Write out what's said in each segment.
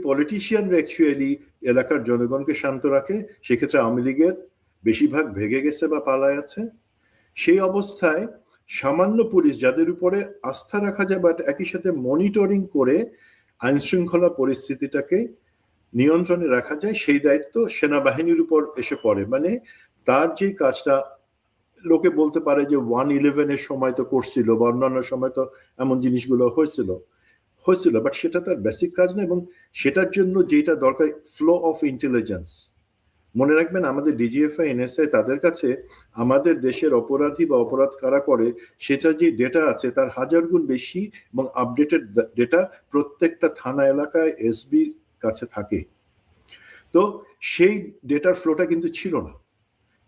পলিটিশিয়ানরা actually এলাকার জনগণকে শান্ত রাখে, সেক্ষেত্রে আওয়ামী লীগের বেশিরভাগ ভেগে গেছে বা পালায় আছে। সেই অবস্থায় সামান্য পুলিশ যাদের উপরে আস্থা রাখা যায়, বাট একই সাথে মনিটরিং করে আইন শৃঙ্খলা পরিস্থিতিটাকে নিয়ন্ত্রণে রাখা যায়, সেই দায়িত্ব সেনাবাহিনীর উপর এসে পড়ে। মানে তার যে কাজটা লোকে বলতে পারে যে 1/11 সময় তো করছিল বা অন্যান্য সময় তো এমন জিনিসগুলো হয়েছিল, বাট সেটা তার বেসিক কাজ না। এবং সেটার জন্য যেটা দরকার, ফ্লো অফ ইন্টেলিজেন্স। মনে রাখবেন, আমাদের ডিজিএফআই, এনএসআই, তাদের কাছে আমাদের দেশের অপরাধী বা অপরাধ কারা করে সেটা যে ডেটা আছে তার 1000 গুণ বেশি, এবং আপডেটেড ডেটা প্রত্যেকটা থানা এলাকায় এসবি কাছে থাকে। তো সেই ডেটার ফ্লোটা কিন্তু ছিল না।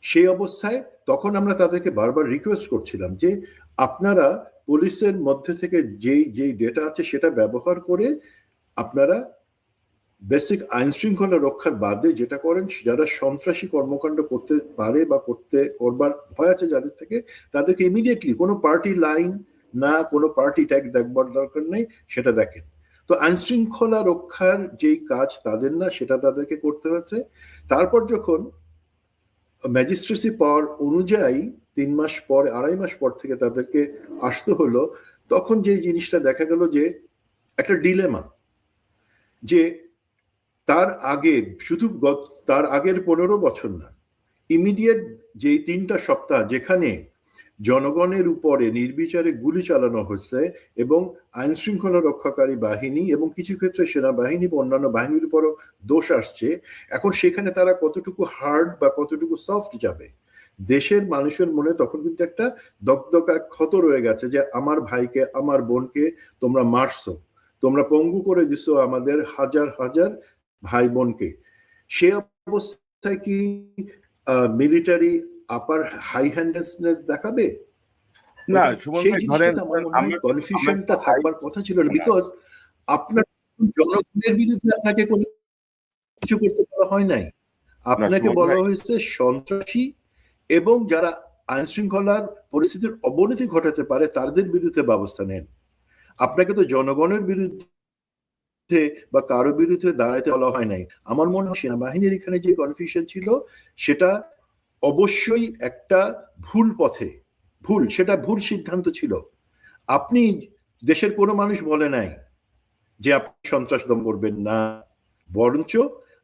সেই অবস্থায় তখন আমরা তাদেরকে বারবার রিকোয়েস্ট করছিলাম যে আপনারা পুলিশের মধ্যে থেকে যেই ডেটা আছে সেটা ব্যবহার করে আপনারা বেসিক আইন শৃঙ্খলা রক্ষার বাদে যেটা করেন, যারা সন্ত্রাসী কর্মকাণ্ড করতে পারে বা করবার ভয় আছে যাদের থেকে, তাদেরকে ইমিডিয়েটলি কোনো পার্টি লাইন না, কোনো পার্টি ট্যাগ দেখবার দরকার নেই, সেটা দেখেন। তো আইন শৃঙ্খলা রক্ষার যেই কাজ তাদের না, সেটা তাদেরকে করতে হয়েছে। তারপর যখন ম্যাজিস্ট্রেসি পাওয়ার অনুযায়ী 3 মাস পর, 2.5 মাস পর থেকে তাদেরকে আসতে হলো, তখন যে জিনিসটা দেখা গেল যে একটা ডিলেমা, যে তার আগে শুধু তার আগের 15 বছর না, ইমিডিয়েট যেই 3টা সপ্তাহ যেখানে জনগণের উপরে নির্বিচারে গুলি চালানো হচ্ছে এবং আইন শৃঙ্খলা রক্ষাকারী বাহিনী এবং কিছু ক্ষেত্রে সেনাবাহিনী বা অন্যান্য বাহিনীর উপরও দোষ আসছে, এখন সেখানে তারা কতটুকু হার্ড বা কতটুকু সফট যাবে। দেশের মানুষের মনে তখন কিন্তু একটা দগদগা ক্ষত রয়ে গেছে যে আমার ভাইকে, আমার বোনকে তোমরা মারছো, তোমরা পঙ্গু করে দিছো আমাদের হাজার হাজার ভাই বোনকে। সে অবস্থায় কি মিলিটারি আপার হাই হ্যান্ডেডনেস দেখাবে? না, সেই জিনিসটা আমার মনে হয় কনফিউশনটা থাকবার কথা ছিল না। বিকজ আপনার জনগণের বিরুদ্ধে আপনাকে কোনো কিছু করতে বলা হয় নাই, আপনাকে বলা হয়েছে সন্ত্রাসী এবং যারা আইন শৃঙ্খলার পরিস্থিতির অবনতি ঘটাতে পারে তাদের বিরুদ্ধে ব্যবস্থা নেন। আপনাকে তো জনগণের বিরুদ্ধে বা কারো বিরুদ্ধে দাঁড়াইতে বলা হয় নাই। আমার মনে হয় সেনাবাহিনীর এখানে যে কনফিউশন ছিল সেটা অবশ্যই একটা ভুল পথে, সেটা ভুল সিদ্ধান্ত ছিল। আপনি দেশের কোনো মানুষ বলে নাই যে আপনি সন্ত্রাস দমন করবেন না, বরঞ্চ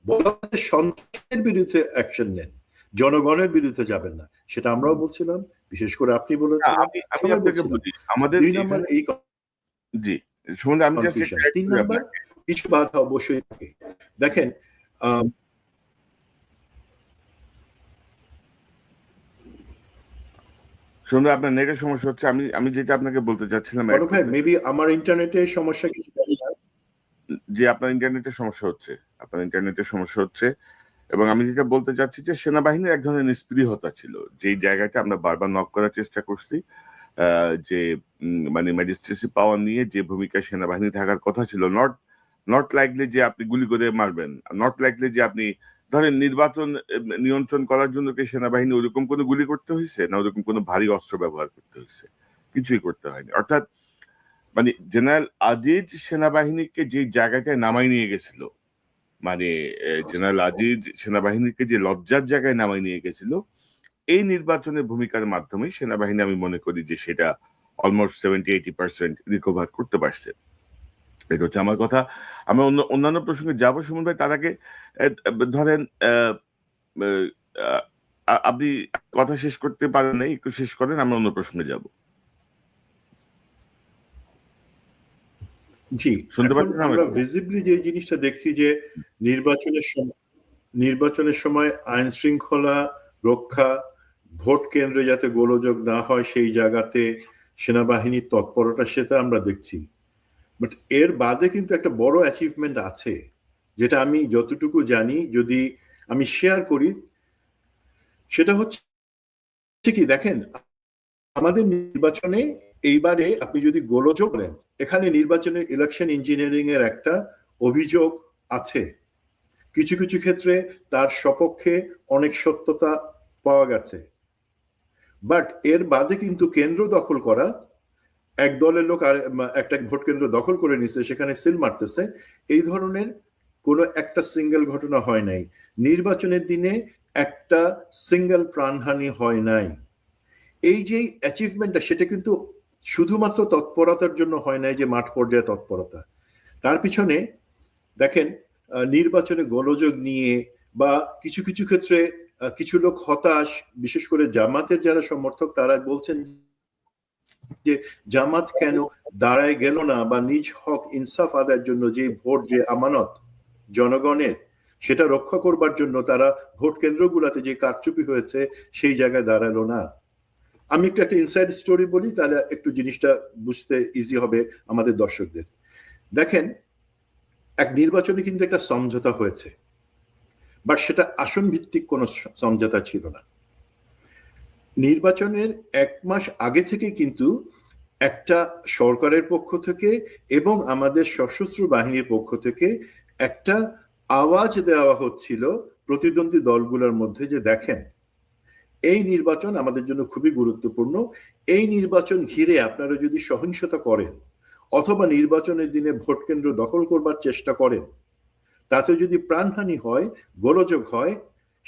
বলা হচ্ছে সন্ত্রাসের বিরুদ্ধে অ্যাকশন নেন, জনগণের বিরুদ্ধে যাবেন না। সেটা আমরাও বলছিলাম, বিশেষ করে আপনি বলেছেন, সবাই বলছিলাম। আমাদের 2 নম্বর এই জি, শুনুন, আমি জাস্ট 3 নম্বর কিছু বাধা অবশ্যই থাকে। দেখেন, শুনুন, আপনার নেটের সমস্যা হচ্ছে। আমি যেটা আপনাকে বলতে চাচ্ছিলাম, ভাই মেবি আমার ইন্টারনেটের সমস্যা কিছু, যে আপনার ইন্টারনেটের সমস্যা হচ্ছে, এবং আমি যেটা বলতে চাচ্ছি যে সেনাবাহিনীর এক ধরনের নিস্পৃহতা ছিল, যেই জায়গাটা আমরা বারবার নক করার চেষ্টা করছি, যে মানে ম্যাজিস্ট্রেসি পাওয়ার নিয়ে যে ভূমিকা সেনাবাহিনী থাকার কথা ছিল, নট লাইকলি যে আপনি গুলি করে মারবেন, নট লাইকলি যে আপনি ধরেন নির্বাচন নিয়ন্ত্রণ করার জন্য কি সেনাবাহিনী ওরকম কোনো গুলি করতে হয়েছে, না ওরকম কোনো ভারী অস্ত্র ব্যবহার করতে হয়েছে, কিছুই করতে হয়নি। অর্থাৎ মানে জেনারেল আজিজ সেনাবাহিনীকে যে জায়গাটায় নামাই নিয়ে গেছিল, মানে জেনারেল আজিজ সেনাবাহিনীকে যে লজ্জার জায়গায় নামাই নিয়ে গেছিল, এই নির্বাচনের ভূমিকার মাধ্যমে সেনাবাহিনী, আমি মনে করি যে সেটা অলমোস্ট 70-80% রিকভার করতে পারছে। এটা হচ্ছে আমার কথা। আমি অন্যান্য প্রসঙ্গে যাবো সুমন ভাই, তার আগে ধরেন আপনি কথা শেষ করতে পারেন নাই, একটু শেষ করেন, আমরা অন্য প্রসঙ্গে যাব। জি, এখন আমরা ভিজিবলি যে জিনিসটা দেখছি যে নির্বাচনের সময় আইন শৃঙ্খলা রক্ষা, ভোট কেন্দ্রে যাতে গোলযোগ না হয় সেই জায়গাতে সেনাবাহিনীর তৎপরতা, সেটা আমরা দেখছি। বাট এর বাদে কিন্তু একটা বড় অ্যাচিভমেন্ট আছে, যেটা আমি যতটুকু জানি যদি আমি শেয়ার করি, সেটা হচ্ছে কি, দেখেন আমাদের নির্বাচনে এইবারে আপনি যদি গোলযোগ করেন, এখানে নির্বাচনে ইলেকশন ইঞ্জিনিয়ারিং এর একটা অভিযোগ আছে। কিছু কিছু ক্ষেত্রে তার সপক্ষে অনেক সত্যতা পাওয়া গেছে। বাট এর বাদে কিন্তু কেন্দ্র দখল করা, এক দলের লোক আর একটা ভোট কেন্দ্র দখল করে নিচ্ছে, সেখানে সিল মারতেছে, এই ধরনের কোনো একটা সিঙ্গেল ঘটনা হয় নাই, নির্বাচনের দিনে একটা সিঙ্গেল প্রাণহানি হয় নাই। এই যে অ্যাচিভমেন্টটা, সেটা কিন্তু শুধুমাত্র তৎপরতার জন্য হয় নাই, যে মাঠ পর্যায়ে তৎপরতা। তার পিছনে দেখেন নির্বাচনে গোলযোগ নিয়ে বা কিছু কিছু ক্ষেত্রে কিছু লোক হতাশ, বিশেষ করে জামাতের যারা সমর্থক তারা বলছেন যে জামাত কেন দাঁড়ায় গেল না, বা নিজ হক ইনসাফ আদায়ের জন্য যে ভোট, যে আমানত জনগণের, সেটা রক্ষা করবার জন্য তারা ভোট কেন্দ্রগুলোতে যে কারচুপি হয়েছে সেই জায়গায় দাঁড়ালো না। আমি একটু একটা ইনসাইড স্টোরি বলি, তাহলে একটু জিনিসটা বুঝতে ইজি হবে আমাদের দর্শকদের। দেখেন, এক নির্বাচনে কিন্তু একটা সমঝোতা হয়েছে, বাট সেটা আসন ভিত্তিক কোনো সমঝোতা ছিল না। নির্বাচনের 1 মাস আগে থেকে কিন্তু একটা সরকারের পক্ষ থেকে এবং আমাদের সশস্ত্র বাহিনীর পক্ষ থেকে একটা আওয়াজ দেওয়া হচ্ছিল প্রতিদ্বন্দ্বী দলগুলোর মধ্যে, যে দেখেন এই নির্বাচন আমাদের জন্য খুবই গুরুত্বপূর্ণ, এই নির্বাচন ঘিরে আপনারা যদি সহিংসতা করেন অথবা নির্বাচনের দিনে ভোট কেন্দ্র দখল করবার চেষ্টা করেন, তাতে যদি প্রাণহানি হয়, গোলযোগ হয়,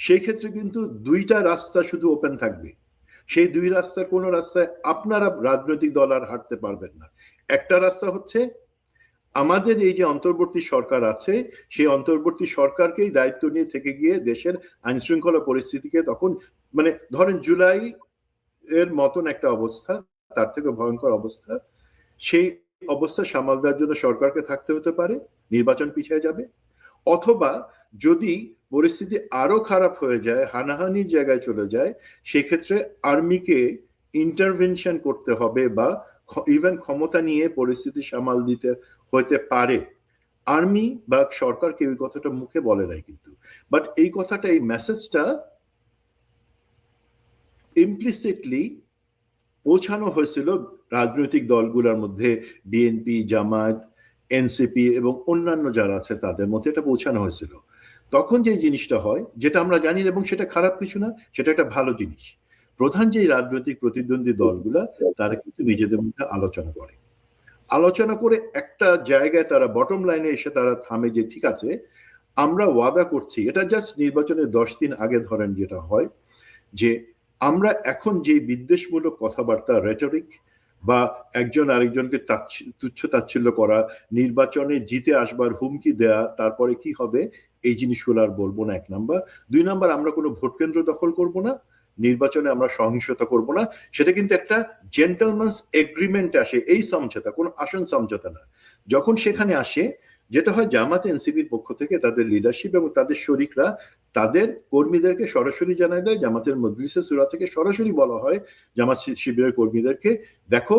সেই ক্ষেত্রে কিন্তু 2টা রাস্তা শুধু ওপেন থাকবে। সেই 2 রাস্তার কোনো রাস্তায় আপনারা রাজনৈতিক দল আর হাঁটতে পারবেন না। একটা রাস্তা হচ্ছে আমাদের এই যে অন্তর্বর্তী সরকার আছে, সেই অন্তর্বর্তী সরকারকেই দায়িত্ব নিয়ে থেকে গিয়ে দেশের আইন শৃঙ্খলা পরিস্থিতিকে তখন, মানে ধরেন জুলাই এর মতন একটা অবস্থা, তার থেকে ভয়ঙ্কর অবস্থা, সেই অবস্থা সামাল দেওয়ার জন্য সরকারকে থাকতে হতে পারে, নির্বাচন পিছিয়ে যাবে। অথবা যদি পরিস্থিতি আরো খারাপ হয়ে যায়, হানাহানির জায়গায় চলে যায়, সেক্ষেত্রে আর্মিকে ইন্টারভেনশন করতে হবে, বা ইভেন ক্ষমতা নিয়ে পরিস্থিতি সামাল দিতে হতে পারে। আর্মি বা সরকার কেউ কথাটা মুখে বলে নাই কিন্তু, বাট এই কথাটা, এই মেসেজটা ইমপ্লিসিটলি পৌঁছানো হয়েছিল রাজনৈতিক দলগুলোর মধ্যে, বিএনপি, জামায়াত, এনসিপি এবং অন্যান্য যারা আছে তাদের মধ্যে এটা পৌঁছানো হয়েছিল। তখন যে জিনিসটা হয়, যেটা আমরা জানি, এবং সেটা খারাপ কিছু না, সেটা একটা ভালো জিনিস, প্রধান যে রাজনৈতিক প্রতিদ্বন্দ্বী দলগুলা তারা কিন্তু নিজেদের মধ্যে আলোচনা করে একটা জায়গায় তারা বটম লাইনে এসে তারা থামে, যে ঠিক আছে আমরা ওয়াদা করছি, এটা জাস্ট নির্বাচনের 10 দিন আগে ধরেন যেটা হয়, যে আমরা এখন যে বিদ্বেষমূলক কথাবার্তা, রেটরিক, বা একজন আরেকজনকে তুচ্ছ তাচ্ছিল্য করা, নির্বাচনে জিতে আসবার হুমকি দেয়া, তারপরে কি হবে, এই জিনিসগুলো আর বলবো না, 1 নাম্বার। 2 নাম্বার, আমরা কোনো ভোট কেন্দ্র দখল করব না, নির্বাচনে আমরা সহিংসতা করব না। সেটা কিন্তু একটা জেন্টলম্যানস এগ্রিমেন্ট আসে, এই সমঝোতা, কোনো আসন সমঝোতা না। যখন সেখানে আসে, যেটা হয়, জামাত এনসিপির পক্ষ থেকে তাদের লিডারশিপ এবং তাদের শরিকরা তাদের কর্মীদেরকে সরাসরি জানায় দেয়, জামাতের মজলিসে সূরা থেকে সরাসরি বলা হয় জামাত শিবিরের কর্মীদেরকে, দেখো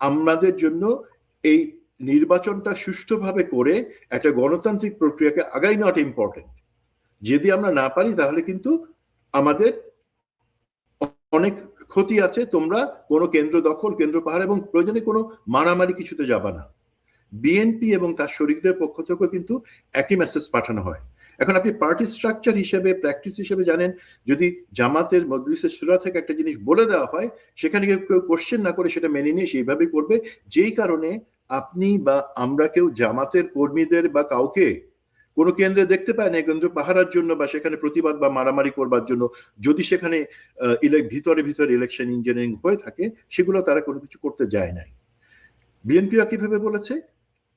আমাদের জন্য এই নির্বাচনটা সুষ্ঠুভাবে করে একটা গণতান্ত্রিক প্রক্রিয়াকে আগাই নট ইম্পর্টেন্ট। যদি আমরা না পারি তাহলে কিন্তু আমাদের অনেক ক্ষতি আছে, তোমরা কোনো কেন্দ্র দখল, কেন্দ্র পাহাড় এবং প্রয়োজনে কোনো মারামারি কিছুতে যাবা না। বিএনপি এবং তার শরিকদের পক্ষ থেকে কিন্তু একই মেসেজ পাঠানো হয়। এখন আপনি পার্টি স্ট্রাকচার হিসেবে, প্র্যাকটিস হিসেবে জানেন, যদি জামাতের মজলিসের সূরা থেকে একটা জিনিস বলে দেওয়া হয়, সেখানে কেউ কোশ্চেন না করে সেটা মেনে নিয়ে সেইভাবেই করবে। যেই কারণে আপনি বা আমরা কেউ জামাতের কর্মীদের বা কাউকে কোনো কেন্দ্রে দেখতে পায় না কেন্দ্র পাহারার জন্য বা সেখানে প্রতিবাদ বা মারামারি করবার জন্য। যদি সেখানে ভিতরে ভিতরে ইলেকশন ইঞ্জিনিয়ারিং হয়ে থাকে, সেগুলো তারা কোনো কিছু করতে যায় নাই। বিএনপি কিভাবে বলেছে,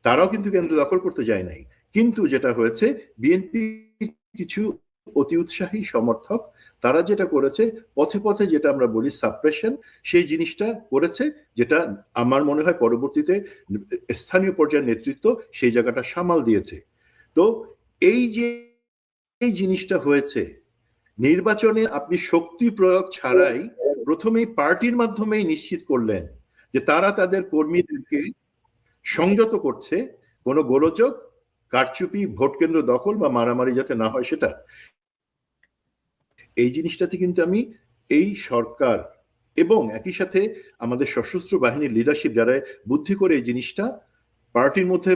তারাও কিন্তু কেন্দ্র দখল করতে যায় নাই। কিন্তু যেটা হয়েছে, বিএনপি কিছু অতি উৎসাহী সমর্থক তারা যেটা করেছে, পথে পথে যেটা আমরা বলি সাপ্রেশন, সেই জিনিসটা করেছে, যেটা আমার মনে হয় পরবর্তীতে স্থানীয় পর্যায়ের নেতৃত্ব সেই জায়গাটা সামাল দিয়েছে। তো এই যে এই জিনিসটা হয়েছে, নির্বাচনে আপনি শক্তি প্রয়োগ ছাড়াই প্রথমেই পার্টির মাধ্যমেই নিশ্চিত করলেন যে তারা তাদের কর্মীদেরকে সংযত করছে, কোনো গোলযোগ, কারচুপি, ভোট কেন্দ্র দখল বা মারামারি যাতে না হয় সেটা। এই জিনিসটাতে কিন্তু আমি এই সরকার এবং একই সাথে আমাদের সশস্ত্র বাহিনীর লিডারশিপ যারা বুদ্ধি করে এই জিনিসটা পার্টির মধ্যে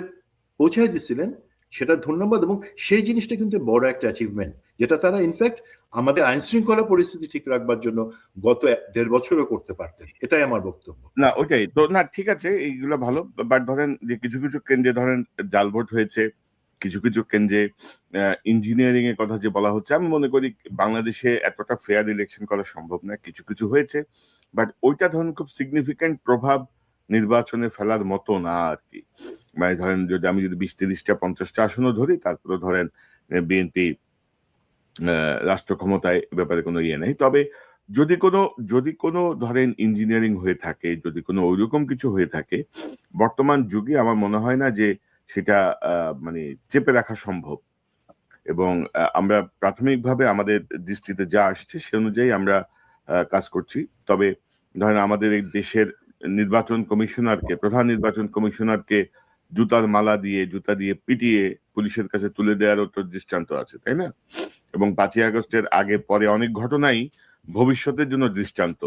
পৌঁছায় দিচ্ছিলেন, সেটা ধন্যবাদ। এবং সেই জিনিসটা কিন্তু বড় একটা অ্যাচিভমেন্ট, যেটা তারা ইনফ্যাক্ট আমাদের আইন শৃঙ্খলা পরিস্থিতি ঠিক রাখবার জন্য গত 1.5 বছরও করতে পারতেন। এটাই আমার বক্তব্য। না ওইটাই তো, না ঠিক আছে, এইগুলো ভালো, বাট ধরেন যে কিছু কিছু কেন্দ্রে ধরেন জাল ভোট হয়েছে, কিছু কিছু কেন্দ্রে ইঞ্জিনিয়ারিং এর কথা যে বলা হচ্ছে, আমি মনে করি বাংলাদেশে এতটা ফেয়ার ইলেকশন করা সম্ভব না। কিছু কিছু হয়েছে, বাট ওইটা ধরেন খুব সিগনিফিক্যান্ট প্রভাব নির্বাচনে ফেলার মতো না আর কি। মানে ধরেন যদি আমি যদি 20-30টা 50টা আসনও ধরি, তারপরে ধরেন বিএনপি রাষ্ট্র ক্ষমতায় এ ব্যাপারে কোনো ইয়ে নেই। তবে যদি কোনো ধরেন ইঞ্জিনিয়ারিং হয়ে থাকে, যদি কোনো ওইরকম কিছু হয়ে থাকে, বর্তমান যুগে আমার মনে হয় না যে সেটা মানে চেপে রাখা সম্ভব। এবং আমরা প্রাথমিকভাবে আমাদের দৃষ্টিতে যা আসছে সে অনুযায়ী আমরা কাজ করছি। তবে ধরেন আমাদের এই দেশের প্রধান নির্বাচন কমিশনারকে জুতা দিয়ে পিটিয়ে পুলিশের কাছে তুলে দেওয়ারও তো দৃষ্টান্ত আছে, তাই না? এবং 5ই আগস্টের আগে পরে অনেক ঘটনাই ভবিষ্যতের জন্য দৃষ্টান্ত।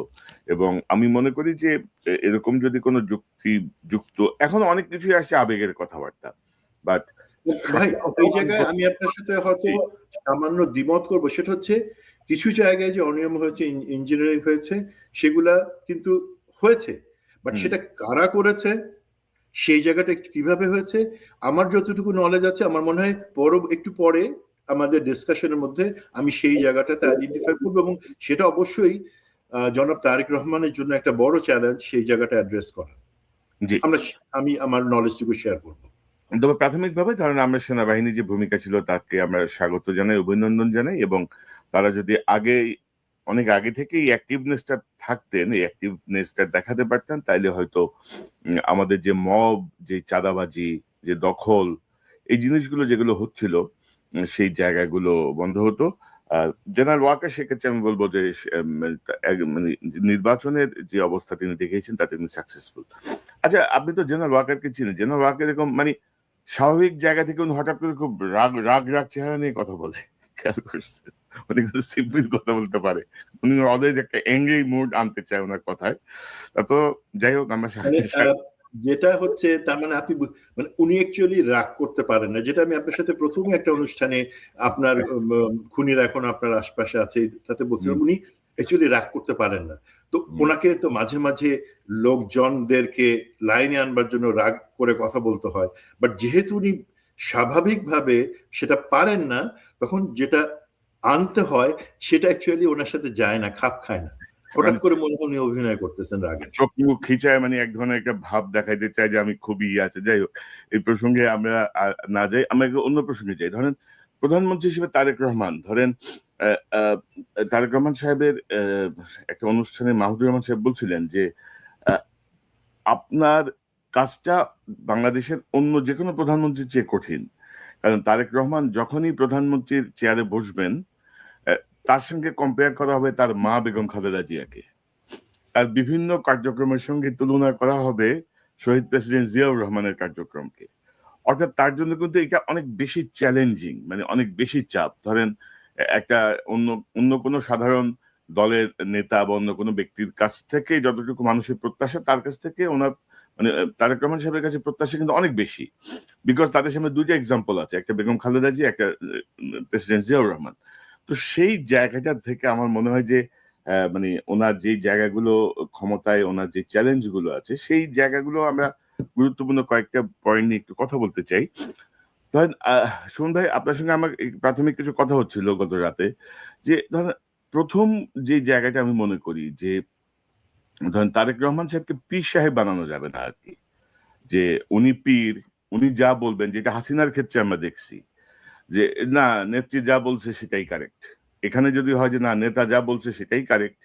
এবং আমি মনে করি যে এরকম যদি কোনো যুক্ত, এখন অনেক কিছুই আসছে আবেগের কথাবার্তা, বাট ভাই এই জায়গায় আমি আপনার সাথে হয়তো সামান্য দ্বিমত করবো। সেটা হচ্ছে কিছু জায়গায় যে অনিয়ম হয়েছে, ইঞ্জিনিয়ারিং হয়েছে, সেগুলা কিন্তু হয়েছে, বাট সেটা কারা করেছে, সেই জায়গাটা কিভাবে হয়েছে, আমার যতটুকু নলেজ আছে, আমার মনে হয় একটু পরে আমাদের ডিসকাশনের মধ্যে আমি সেই জায়গাটাতে আইডেন্টিফাই করবো, এবং সেটা অবশ্যই জনাব তারেক রহমানের জন্য একটা বড় চ্যালেঞ্জ সেই জায়গাটা অ্যাড্রেস করা। আমি আমার নলেজটুকু শেয়ার করবো। তবে প্রাথমিকভাবে ধরেন আমরা সেনাবাহিনী যে ভূমিকা ছিল তাকে আমরা স্বাগত জানাই, অভিনন্দন জানাই, এবং তারা যদি অনেক আগে থেকে এই অ্যাক্টিভনেসটা দেখাতে পারতেন, তাইলে হয়তো আমাদের যে মব, যে চাঁদাবাজি, যে দখল, এই জিনিসগুলো যেগুলো হচ্ছিল সেই জায়গাগুলো বন্ধ হতো। জেনারেল ওয়াকার সেক্ষেত্রে আমি বলবো যে মানে নির্বাচনের যে অবস্থা তিনি দেখিয়েছেন তাতে তিনি সাকসেসফুল। আচ্ছা, আপনি তো জেনারেল ওয়াকারকে চিনেন। জেনারেল ওয়াকার এরকম মানে স্বাভাবিক জায়গা থেকে উনি হঠাৎ করে খুব রাগ চেহারা নিয়ে কথা বলে, খেয়াল করছেন? উনি কিন্তু সিম্পল কথা বলতে পারে, উনি অলওয়েজ একটা অ্যাংরি মুড আনতে চায় ওনার কথায়। তো যাই হোক, আমরা যেটা হচ্ছে তার মানে আপনি মানে উনি অ্যাকচুয়ালি রাগ করতে পারেন না, যেটা আমি আপনার সাথে প্রথমে একটা অনুষ্ঠানে আপনার খুনিরা এখন আপনার আশপাশে আছে তাতে বলছিলাম, উনি অ্যাকচুয়ালি রাগ করতে পারেন না। তো ওনাকে তো মাঝে মাঝে লোকজনদেরকে লাইনে আনবার জন্য রাগ করে কথা বলতে হয়, বাট যেহেতু উনি স্বাভাবিকভাবে সেটা পারেন না, তখন যেটা আনতে হয় সেটা অ্যাকচুয়ালি ওনার সাথে যায় না, খাপ খায় না। হঠাৎ করে মনে হয় উনি অভিনয় করতেছেন রাগে, চোখ মুখ খিচায়, মানে এক ধরনের একটা ভাব দেখাইতে চাই যে আমি খুবই আছে। যাই হোক, এই প্রসঙ্গে আমরা না যাই, আমরা অন্য প্রসঙ্গে যাই। ধরেন প্রধানমন্ত্রী হিসেবে তারেক রহমান, ধরেন তারেক রহমান সাহেবের একটা অনুষ্ঠানে মাহমুদুর রহমান সাহেব বলছিলেন যে আপনার কাজটা বাংলাদেশের অন্য যে কোনো প্রধানমন্ত্রীর চেয়ে কঠিন, কারণ তারেক রহমান যখনই প্রধানমন্ত্রীর চেয়ারে বসবেন তার সঙ্গে কম্পেয়ার করা হবে তার মা বেগম খালেদা জিয়াকে, তার বিভিন্ন কার্যক্রমের সঙ্গে তুলনা করা হবে শহীদ প্রেসিডেন্ট জিয়াউর রহমানের কার্যক্রমকে। অর্থাৎ তার জন্য কিন্তু এটা অনেক বেশি চ্যালেঞ্জিং, মানে অনেক বেশি চাপ। ধরেন একটা অন্য কোনো সাধারণ দলের নেতা বা অন্য কোনো ব্যক্তির কাছ থেকে যতটুকু মানুষের প্রত্যাশা, তার কাছ থেকে ওনার মানে তারেক রহমান সাহেবের কাছে প্রত্যাশা কিন্তু অনেক বেশি। বিকজ তাদের সামনে দুইটা এক্সাম্পল আছে, একটা বেগম খালেদা জি, একটা প্রেসিডেন্ট জিয়াউর রহমান। তো সেই জায়গাটা থেকে আমার মনে হয় যে মানে ওনার যে জায়গাগুলো ক্ষমতায়, ওনার যে চ্যালেঞ্জ গুলো আছে, সেই জায়গাগুলো আমরা গুরুত্বপূর্ণ কয়েকটা পয়েন্ট নিয়ে একটু কথা বলতে চাই। ধরেন সুমন ভাই, আপনার সঙ্গে আমার প্রাথমিক কিছু কথা হচ্ছিল গত রাতে, যে ধরেন প্রথম যে জায়গাটা আমি মনে করি যে ধরেন তারেক রহমান সাহেবকে পীর সাহেব বানানো যাবে না আর কি, যে উনি পীর, উনি যা বলবেন, যেটা হাসিনার ক্ষেত্রে আমরা দেখছি যে না নেত্রী যা বলছে সেটাই কারেক্ট। এখানে যদি হয় যে না নেতা যা বলছে সেটাই কারেক্ট,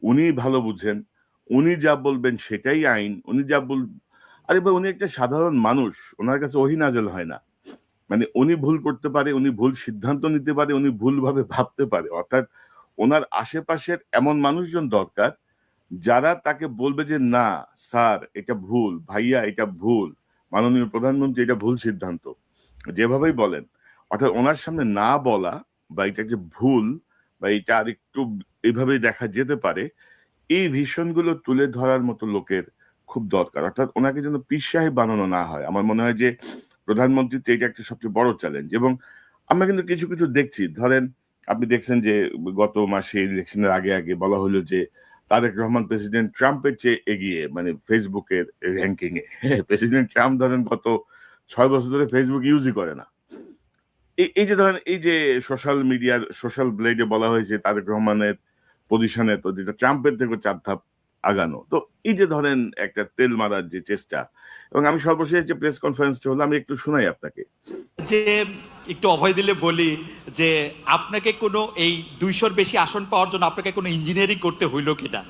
উনি ভালো বুঝেন, উনি যা বলবেন সেটাই আইন, উনি যা আরে ভাই, উনি একটা সাধারণ মানুষ, ওনার কাছে ওহী নাযিল হয় না। মানে উনি ভুল করতে পারে, উনি ভুল সিদ্ধান্ত নিতে পারে, উনি ভুলভাবে ভাবতে পারে। অর্থাৎ ওনার আশেপাশের এমন মানুষজন দরকার যারা তাকে বলবে যে না স্যার এটা ভুল, ভাইয়া এটা ভুল, মাননীয় প্রধানমন্ত্রী এটা ভুল সিদ্ধান্ত, যেভাবেই বলেন। অর্থাৎ ওনার সামনে না বলা বা এটা যে ভুল বা এটা আরেকটু এইভাবেই দেখা যেতে পারে, এই ভীষণগুলো তুলে ধরার মতো লোকের খুব দরকার। অর্থাৎ ওনাকে যেন পীর সাহেব বানানো না হয়। আমার মনে হয় যে প্রধানমন্ত্রীতে এটা একটা সবচেয়ে বড় চ্যালেঞ্জ। এবং আমরা কিন্তু কিছু কিছু দেখছি, ধরেন আপনি দেখছেন যে গত মাসে ইলেকশনের আগে আগে বলা হলো যে তারেক রহমান প্রেসিডেন্ট ট্রাম্পের চেয়ে এগিয়ে, মানে ফেসবুকের র্যাঙ্কিং এ। প্রেসিডেন্ট ট্রাম্প ধরেন গত 6 বছর ধরে ফেসবুক ইউজই করে না, এই যে ধরেন এই যে সোশ্যাল ব্লেডে বলা হয়েছে তারেক রহমানের পজিশনে তো যেটা ট্রাম্পের থেকে 4 ধাপ আগানো, তো এই যে ধরেন একটা তেল মারার যে চেষ্টা, এবং আমি সর্বশেষ যে প্রেস কনফারেন্সটা হলো আমি একটু শোনাই আপনাকে। যে একটু অভয় দিলে বলি যে আপনাকে কোনো এই 200-র বেশি আসন পাওয়ার জন্য আপনাকে কোনো ইঞ্জিনিয়ারিং করতে হইলো কিনা।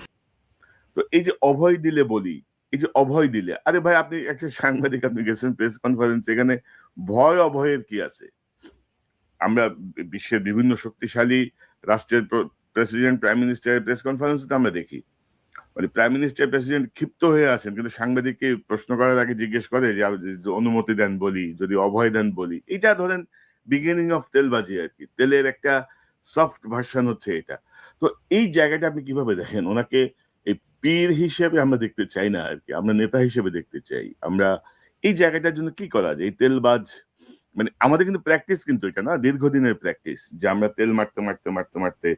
তো এই যে অভয় দিলে বলি, এই যে অভয় দিলে, আরে ভাই আপনি একটা সাংবাদিক, আপনি গেছেন প্রেস কনফারেন্স, এখানে ভয় অভয়ের কি আছে? আমরা বিশ্বের বিভিন্ন শক্তিশালী রাষ্ট্রের প্রেসিডেন্ট, প্রাইম মিনিস্টারের প্রেস কনফারেন্সে আমরা দেখি মানে প্রাইম মিনিস্টার, প্রেসিডেন্ট ক্ষিপ্ত হয়ে আছেন, কিন্তু সাংবাদিককে প্রশ্ন করার আগে জিজ্ঞেস করে যে অনুমতি দেন বলি, যদি অভয় দেন বলি। এটা ধরেন বিগিনিং অফ তেলবাজি আর কি, তেলের একটা সফট ভার্সন হচ্ছে এটা। তো এই জায়গাটা আপনি কিভাবে দেখেন? ওনাকে এই পীর হিসেবে আমরা দেখতে চাই না আর কি, আমরা নেতা হিসেবে দেখতে চাই। আমরা এই জায়গাটার জন্য কি করা যায়? এই তেলবাজ মানে আমাদের কিন্তু প্র্যাকটিস, কিন্তু এটা না দীর্ঘদিনের প্র্যাকটিস, যে আমরা তেল মারতে মারতে মারতে মারতে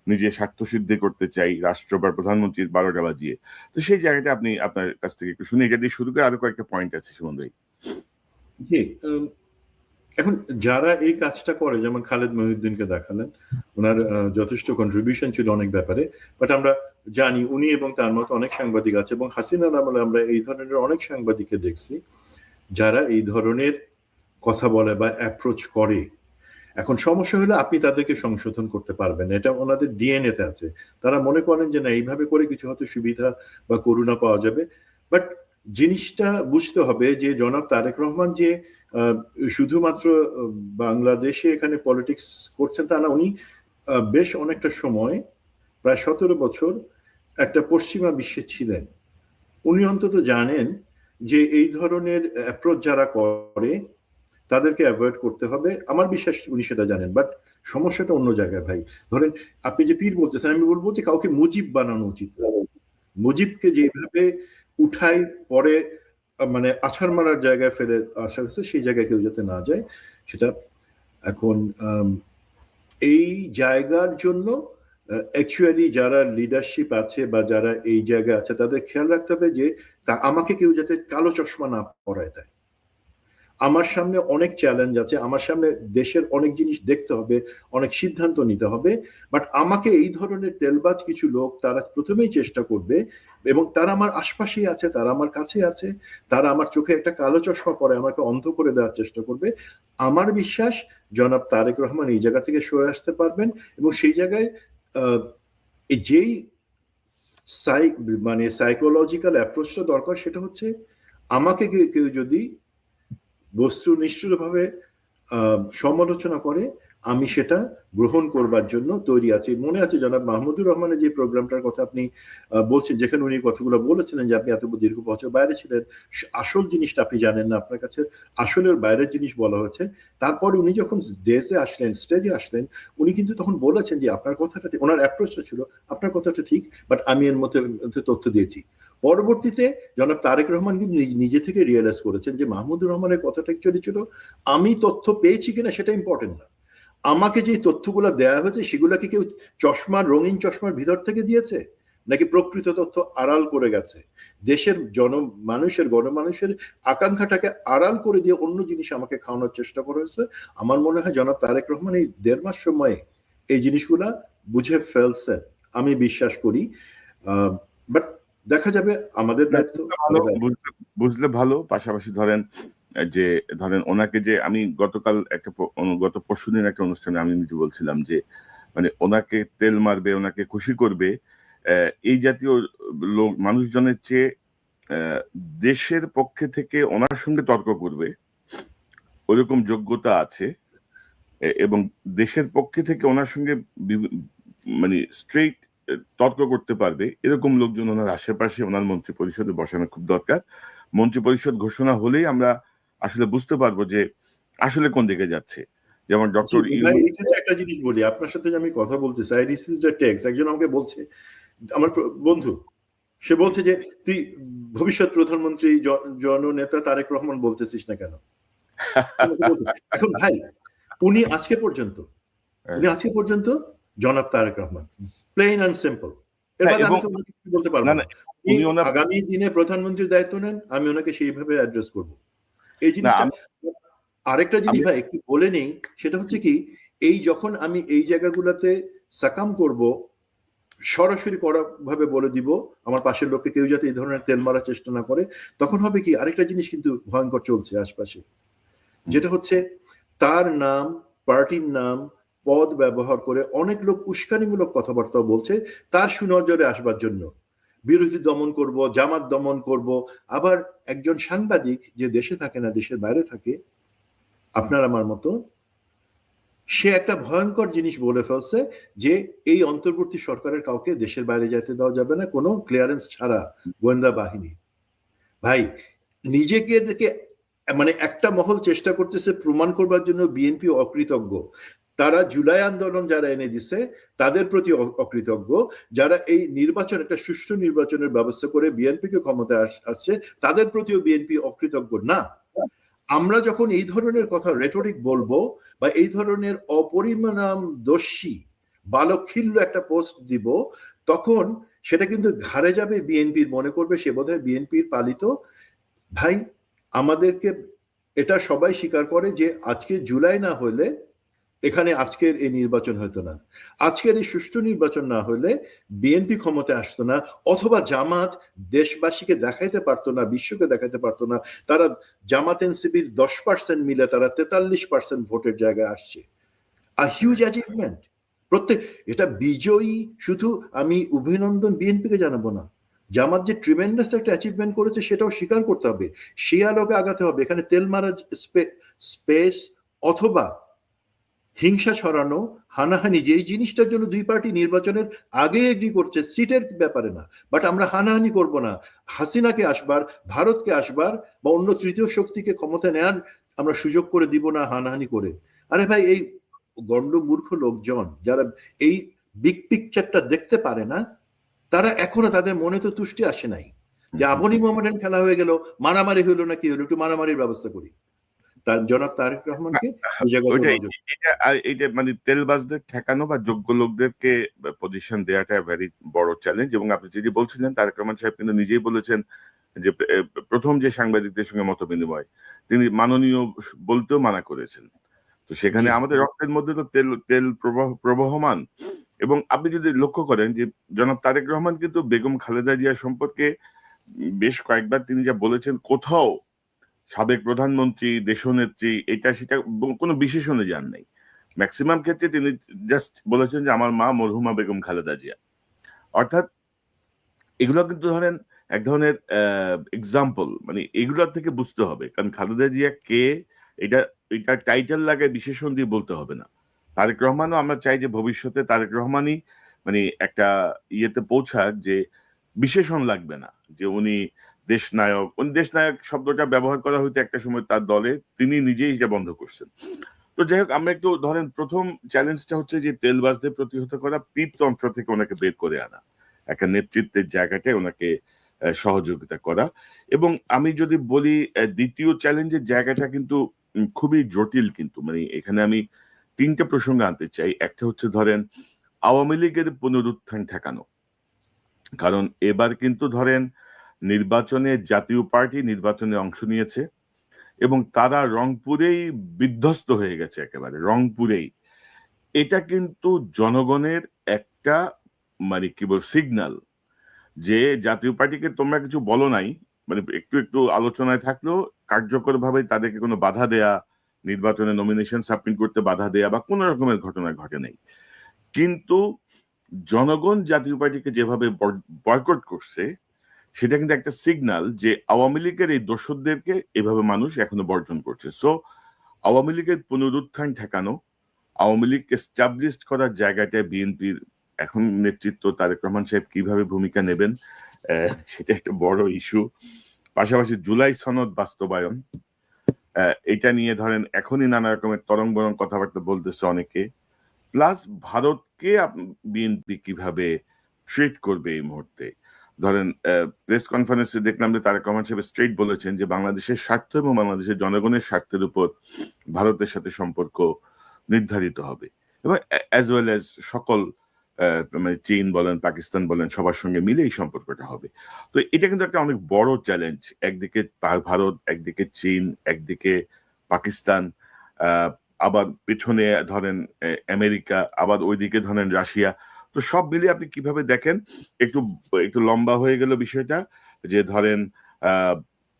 নিজের স্বার্থ সিদ্ধি করতে চাই রাষ্ট্র বা প্রধানমন্ত্রীর 12টা বাজিয়ে। তো সেই জায়গাটা আপনি আপনার কাছ থেকে একটু শুনে, এটা দিয়ে শুরু করে আরো কয়েকটা পয়েন্ট আছে সুমন ভাই। জি, এখন যারা এই কাজটা করে, যেমন খালেদ মহিউদ্দিনকে দেখালেন, ওনার যথেষ্ট কন্ট্রিবিউশন ছিল অনেক ব্যাপারে, বাট আমরা জানি উনি এবং তার মতো অনেক সাংবাদিক আছে, এবং হাসিনার আমলে আমরা এই ধরনের অনেক সাংবাদিককে দেখছি যারা এই ধরনের কথা বলে বা অ্যাপ্রোচ করে। এখন সমস্যা হলো আপনি তাদেরকে সংশোধন করতে পারবেন, এটা ওনাদের ডিএনএ তে আছে। তারা মনে করেন যে না, এইভাবে করে কিছু হয়তো সুবিধা বা করুণা পাওয়া যাবে। বাট জিনিসটা বুঝতে হবে যে জনাব তারেক রহমান যে শুধুমাত্র বাংলাদেশে এখানে পলিটিক্স করছেন তা না, উনি বেশ অনেকটা সময়, প্রায় 17 বছর একটা পশ্চিমা বিশ্বে ছিলেন। উনি অন্তত জানেন যে এই ধরনের অ্যাপ্রোচ যারা করে তাদেরকে অ্যাভয়েড করতে হবে। আমার বিশ্বাস উনি সেটা জানেন, বাট সমস্যাটা অন্য জায়গায় ভাই। ধরেন আপনি যে পীর বলতেছেন, আমি বলবো যে কাউকে মুজিব বানানো উচিত। মুজিবকে যেভাবে উঠাই পরে মানে আছাড় মারার জায়গায় ফেলে আসা হয়েছে, সেই জায়গায় কেউ যাতে না যায় সেটা। এখন এই জায়গার জন্য অ্যাকচুয়ালি যারা লিডারশিপ আছে বা যারা এই জায়গায় আছে তাদের খেয়াল রাখতে হবে যে তা আমাকে কেউ যাতে কালো চশমা না পরায় দেয়। আমার সামনে অনেক চ্যালেঞ্জ আছে, আমার সামনে দেশের অনেক জিনিস দেখতে হবে, অনেক সিদ্ধান্ত নিতে হবে, বাট আমাকে এই ধরনের তেলবাজ কিছু লোক তারা প্রথমেই চেষ্টা করবে, এবং তারা আমার আশপাশেই আছে, তারা আমার কাছে আছে, তারা আমার চোখে একটা কালো চশমা পরে আমাকে অন্ধ করে দেওয়ার চেষ্টা করবে। আমার বিশ্বাস জনাব তারেক রহমান এই জায়গা থেকে সরে আসতে পারবেন, এবং সেই জায়গায় যেই মানে সাইকোলজিক্যাল অ্যাপ্রোচটা দরকার সেটা হচ্ছে আমাকে কেউ যদি বস্তুনিষ্ঠভাবে সমালোচনা করে আমি সেটা গ্রহণ করবার জন্য তৈরি আছি। মনে আছে জনাব মাহমুদুর রহমানের যে প্রোগ্রামটার কথা আপনি বলছেন, যেখানে উনি কথাগুলো বলেছিলেন যে আপনি এত দীর্ঘ বছর বাইরে ছিলেন, আসল জিনিসটা আপনি জানেন না, আপনার কাছে আসলের বাইরের জিনিস বলা হয়েছে। তারপরে উনি যখন স্টেজে আসলেন, উনি কিন্তু তখন বলেছেন যে আপনার কথাটা, ওনার অ্যাপ্রোচটা ছিল আপনার কথাটা ঠিক, বাট আমি এর মধ্যে তথ্য দিয়েছি। পরবর্তীতে জনাব তারেক রহমান কিন্তু নিজে থেকে রিয়েলাইজ করেছেন যে মাহমুদুর রহমানের কথাটা অ্যাকচুয়ালি ছিল আমি তথ্য পেয়েছি কিনা সেটা ইম্পর্টেন্ট না, আমাকে যে তথ্যগুলো দেওয়া হয়েছে সেগুলো কি কেউ রঙিন চশমার ভিতর থেকে দিয়েছে নাকি প্রকৃত তথ্য আড়াল করে গেছে, দেশের গণমানুষের আকাঙ্ক্ষাটাকে আড়াল করে দিয়ে অন্য জিনিস আমাকে খাওয়ানোর চেষ্টা করা হয়েছে। আমার মনে হয় জনাব তারেক রহমান এই 1.5 মাস সময়ে এই জিনিসগুলা বুঝে ফেলছেন, আমি বিশ্বাস করি। বাট দেখা যাবে, আমাদের দায়িত্ব বুঝলে ভালো। পাশাপাশি ধরেন ওনাকে যে আমি গত পরশুদিন একটা অনুষ্ঠানে আমি নিজে বলছিলাম যে মানে ওনাকে তেল মারবে, ওনাকে খুশি করবে এই জাতীয় লোক মানুষজনের চেয়ে দেশের পক্ষে থেকে ওনার সঙ্গে তর্ক করবে ওরকম যোগ্যতা আছে, এবং দেশের পক্ষে থেকে ওনার সঙ্গে মানে স্ট্রেইট তর্ক করতে পারবে এরকম লোকজন ওনার আশেপাশে ওনার মন্ত্রী পরিষদে বসানো খুব দরকার। মন্ত্রী পরিষদ ঘোষণা হলেই আমরা আসলে বুঝতে পারবো যে আসলে কোন দিকে যাচ্ছে। যেমন ডক্টর একটা জিনিস বলি, আপনার সাথে আমি কথা বলতে চাই, একজন আমাকে বলছে, আমার বন্ধু, সে বলছে যে তুই ভবিষ্যৎ প্রধানমন্ত্রী জননেতা তারেক রহমান বলতেছিস না কেন? এখন ভাই উনি আজকে পর্যন্ত জনাব Tarek Rahman, plain and simple. এবার আমি তো বলতে পারবো না, আগামী দিনে প্রধানমন্ত্রীর দায়িত্ব নেন, আমি ওনাকে সেইভাবে অ্যাড্রেস করব। এই জিনিসটা আরেকটা জিনিস আমি ভাই একটু বলে নেই, সেটা হচ্ছে কি, এই যখন আমি এই জায়গাগুলোতে সাকাম করব, সরাসরি কড়া ভাবে বলে দিব আমার পাশের লোককে কেউ যাতে এই ধরনের তেল মারার চেষ্টা না করে, তখন হবে কি, আরেকটা জিনিস কিন্তু ভয়ঙ্কর চলছে আশপাশে, যেটা হচ্ছে তার নাম, পার্টির নাম, পদ ব্যবহার করে অনেক লোক উস্কানিমূলক কথাবার্তা বলছে তার সুনজরে আসবার জন্য। বিরোধী দমন করব, জামাত দমন করব। আবার একজন সাংবাদিক যে দেশে থাকে না, দেশের বাইরে থাকে, আপনার আমার মতো, সে একটা ভয়ঙ্কর জিনিস বলে ফেলছে যে এই অন্তর্বর্তী সরকারের কাউকে দেশের বাইরে যেতে দেওয়া যাবে না কোনো ক্লিয়ারেন্স ছাড়া, গোয়েন্দা বাহিনী। ভাই, নিজেকে দেখে মানে একটা মহল চেষ্টা করতেছে প্রমাণ করবার জন্য বিএনপি অকৃতজ্ঞ, তারা জুলাই আন্দোলন যারা এনে দিছে তাদের প্রতি অকৃতজ্ঞ, যারা এই নির্বাচন, একটা সুষ্ঠু নির্বাচনের ব্যবস্থা করে বিএনপিকে ক্ষমতায় আসছে তাদের প্রতিও বিএনপি অকৃতজ্ঞ না। আমরা যখন এই ধরনের কথা রেটরিক বলবো বা এই ধরনের অপরিণামদর্শী বালকখিল্য একটা পোস্ট দিব, তখন সেটা কিন্তু ঘাড়ে যাবে বিএনপির, মনে করবে সে বোধহয় বিএনপির পালিত। ভাই, আমাদেরকে এটা সবাই স্বীকার করে যে আজকে জুলাই না হলে এখানে আজকের এই নির্বাচন হতো না, আজকের এই সুষ্ঠু নির্বাচন না হলে বিএনপি ক্ষমতায় আসতো না, অথবা জামাত দেশবাসীকে দেখাইতে পারতো না, বিশ্বকে দেখাইতে পারতো না তারা জামাত এনসিপির 10% মিলে তারা 43% ভোটের জায়গায় আসছে। A huge achievement. প্রত্যেক, এটা বিজয়ী, শুধু আমি অভিনন্দন বিএনপিকে জানাবো না, জামাত যে ট্রিমেন্ডাস একটা অ্যাচিভমেন্ট করেছে সেটাও স্বীকার করতে হবে, সে আলোকে আগাতে হবে। এখানে তেল মারার স্পেস অথবা হিংসা ছড়ানো, হানাহানি, যেই জিনিসটার জন্য দুই পার্টি নির্বাচনের আগে এগ্রি করছে সিটের ব্যাপারে না, বাট আমরা হানাহানি করব না, হাসিনাকে আসবার, ভারতকে আসবার বা অন্য তৃতীয় শক্তিকে ক্ষমতা নেয়ার আমরা সুযোগ করে দিব না হানাহানি করে। আরে ভাই, এই গণ্ড মূর্খ লোকজন যারা এই বিগ পিকচারটা দেখতে পারে না, তারা এখনো, তাদের মনে তো তুষ্টি আসে নাই যে আবনি মোহামেডান খেলা হয়ে গেল, মারামারি হইলো না, কি হলো, একটু মারামারির ব্যবস্থা করি। তার জনাব তারেক রহমানকে এই জায়গায় ওইটাই, এটা মানে তেলবাজদের ঠেকানো বা যোগ্য লোকদেরকে পজিশন দেওয়াটা ভেরি বড় চ্যালেঞ্জ। এবং আপনি যদি বলছিলেন, তারেক রহমান সাহেব কিন্তু নিজেই বলেছেন যে প্রথম যে সাংবাদিকদের সঙ্গে মত বিনিময় তিনি মাননীয় বলতেও মানা করেছেন। তো সেখানে আমাদের রক্তের মধ্যে তো তেল তেল প্রবহমান। এবং আপনি যদি লক্ষ্য করেন যে জনাব তারেক রহমান কিন্তু বেগম খালেদা জিয়া সম্পর্কে বেশ কয়েকবার তিনি যা বলেছেন, কোথাও সাবেক প্রধানমন্ত্রী, দেশনেত্রী, এটা সেটা কোনো বিশেষণে যান নাই। ম্যাক্সিমাম ক্ষেত্রে তিনি জাস্ট বলেছেন যে আমার মা মরহুমা বেগম খালেদা জিয়া। অর্থাৎ এগুলো কিন্তু ধরেন এক ধরনের এক্সাম্পল, মানে এগুলোর থেকে বুঝতে হবে, কারণ খালেদা জিয়া কে এটা এটা টাইটেল লাগে বিশেষণ দিয়ে বলতে হবে না। তারেক রহমানও আমরা চাই যে ভবিষ্যতে তারেক রহমানই মানে একটা ইয়েতে পৌঁছাক যে বিশেষণ লাগবে না, যে উনি দেশনায়ক। উনি দেশনায়ক শব্দটা ব্যবহার করা হইতো একটা সময় তার দলে, তিনি নিজেই এটা বন্ধ করছেন। তো যাই হোক, আমরা একটু ধরেন প্রথম চ্যালেঞ্জটা হচ্ছে যে তেলবাজদের প্রতিহত করা, পিততন্ত্র থেকে ওনাকে বের করে আনা, একটা নেতৃত্বের জায়গাটায় ওনাকে সহযোগিতা করা। এবং আমি যদি বলি দ্বিতীয় চ্যালেঞ্জের জায়গাটা কিন্তু খুবই জটিল, কিন্তু মানে এখানে আমি তিনটা প্রসঙ্গ আনতে চাই। একটা হচ্ছে ধরেন আওয়ামী লীগের পুনরুত্থান ঠেকানো, কারণ এবার কিন্তু ধরেন নির্বাচনে জাতীয় পার্টি নির্বাচনে অংশ নিয়েছে এবং তারা রংপুরেই বিধ্বস্ত হয়ে গেছে, একেবারে রংপুরেই। এটা কিন্তু জনগণের একটা মানে কি বল সিগন্যাল যে জাতীয় পার্টিকে তোমরা কিছু বলো নাই, মানে একটু একটু আলোচনায় থাকলেও কার্যকর ভাবে তাদেরকে কোনো বাধা দেয়া, নির্বাচনে নমিনেশন সাবমিট করতে বাধা দেয়া বা কোনো রকমের ঘটনা ঘটে নাই। কিন্তু জনগণ জাতীয় পার্টিকে যেভাবে বয়কট করছে, সেটা কিন্তু একটা সিগন্যাল যে আওয়ামী লীগের এই দোসরদেরকে এভাবে মানুষ এখনো বর্জন করছে। সো আওয়ামী লীগের পুনরুত্থান ঠেকানো, আওয়ামী লীগ এস্টাবলিশ করার জায়গাটায় বিএনপির এখন নেতৃত্ব তারেক রহমান সাহেব কিভাবে ভূমিকা নেবেন, সেটা একটা বড় ইস্যু। পাশাপাশি জুলাই সনদ বাস্তবায়ন, এটা নিয়ে ধরেন এখনই নানা রকমের তরং বরং কথাবার্তা বলতেছে অনেকে। প্লাস ভারতকে বিএনপি কিভাবে ট্রিট করবে এই মুহূর্তে। ধরেন প্রেস কনফারেন্সে দেখলাম যে তারেক রহমান সাহেব স্ট্রেট বলেছেন যে বাংলাদেশের স্বার্থ এবং বাংলাদেশের জনগণের স্বার্থের উপর ভারতের সাথে সম্পর্ক নির্ধারিত হবে, এবং অ্যাজ ওয়েল অ্যাজ সকল মানে চীন বলেন, পাকিস্তান বলেন, সবার সঙ্গে মিলে এই সম্পর্কটা হবে। তো এটা কিন্তু একটা অনেক বড় চ্যালেঞ্জ, একদিকে ভারত, একদিকে চীন, একদিকে পাকিস্তান, আবার পেছনে ধরেন আমেরিকা, আবার ওইদিকে ধরেন রাশিয়া। তো সব মিলিয়ে আপনি কিভাবে দেখেন? একটু একটু লম্বা হয়ে গেল বিষয়টা, যে ধরেন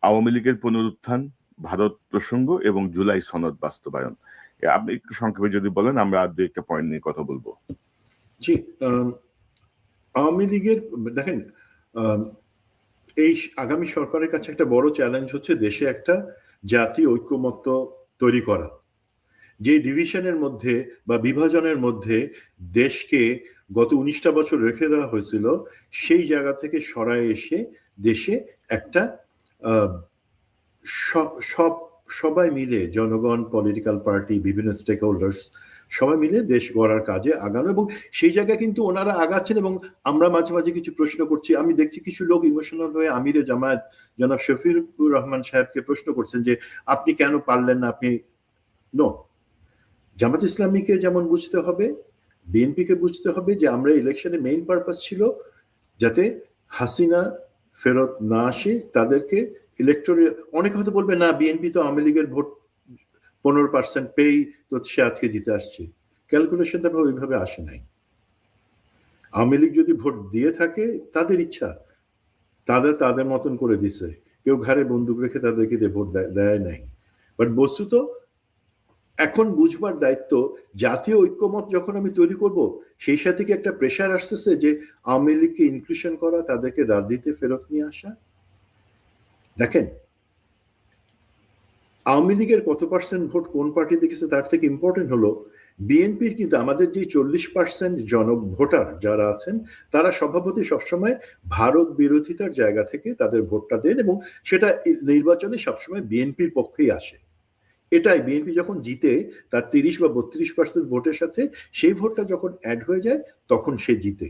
আওয়ামী লীগের পুনরুত্থান, ভারত প্রসঙ্গ এবং জুলাই সনদ বাস্তবায়ন। আপনি একটু সংক্ষেপে যদি বলেন, আমরা আর দুই একটা পয়েন্ট নিয়ে কথা বলবো। জি, আওয়ামী লীগের দেখেন, এই আগামী সরকারের কাছে একটা বড় চ্যালেঞ্জ হচ্ছে দেশে একটা জাতীয় ঐক্যমত্য তৈরি করা। যে ডিভিশনের মধ্যে বা বিভাজনের মধ্যে দেশকে গত 19টা বছর রেখে দেওয়া হয়েছিল, সেই জায়গা থেকে সরায় এসে দেশে একটা সবাই মিলে, জনগণ, পলিটিক্যাল পার্টি, বিভিন্ন স্টেক হোল্ডার্স সবাই মিলে দেশ গড়ার কাজে আগানো, এবং সেই জায়গায় কিন্তু ওনারা আগাচ্ছেন। এবং আমরা মাঝে মাঝে কিছু প্রশ্ন করছি, আমি দেখছি কিছু লোক ইমোশনাল হয়ে আমিরে জামায়াত জনাব শফিকুর রহমান সাহেবকে প্রশ্ন করছেন যে আপনি কেন পারলেন না, আপনি নো। জামাত ইসলামীকে যেমন বুঝতে হবে, বিএনপিকে বুঝতে হবে যে আমরা ইলেকশনে মেইন পারপাস ছিল যাতে হাসিনা ফেরত না আসে, তাদেরকে ইলেকটোরাল। অনেকে হয়তো বলবে না, বিএনপি তো আওয়ামী লীগের ভোট 15% পেয়েই তো সে আজকে জিতে আসছে। ক্যালকুলেশনটা ওইভাবে আসে নাই। আওয়ামী লীগ যদি ভোট দিয়ে থাকে, তাদের ইচ্ছা, তাদের মতন করে দিছে, কেউ ঘাড়ে বন্দুক রেখে তাদেরকে দিয়ে ভোট দেয় নাই। বাট বস্তুত এখন বুঝবার দায়িত্ব, জাতীয় ঐক্যমত যখন আমি তৈরি করব, সেই সাথে কি একটা প্রেশার আসতেছে যে আওয়ামী লীগকে ইনক্লুশন করা, তাদেরকে রাজনীতিতে ফেরত নিয়ে আসা। দেখেন, আওয়ামী লীগের কত পার্সেন্ট ভোট কোন পার্টি দেখেছে তার থেকে ইম্পর্টেন্ট হলো বিএনপির কিন্তু আমাদের যে 40% ভোটার যারা আছেন, তারা স্বভাবতই সবসময় ভারত বিরোধিতার জায়গা থেকে তাদের ভোটটা দেন, এবং সেটা নির্বাচনে সবসময় বিএনপির পক্ষেই আসে। এটাই বিএনপি যখন জিতে তার 30 বা 32% ভোটের সাথে সেই ভোটটা যখন অ্যাড হয়ে যায়, তখন সে জিতে।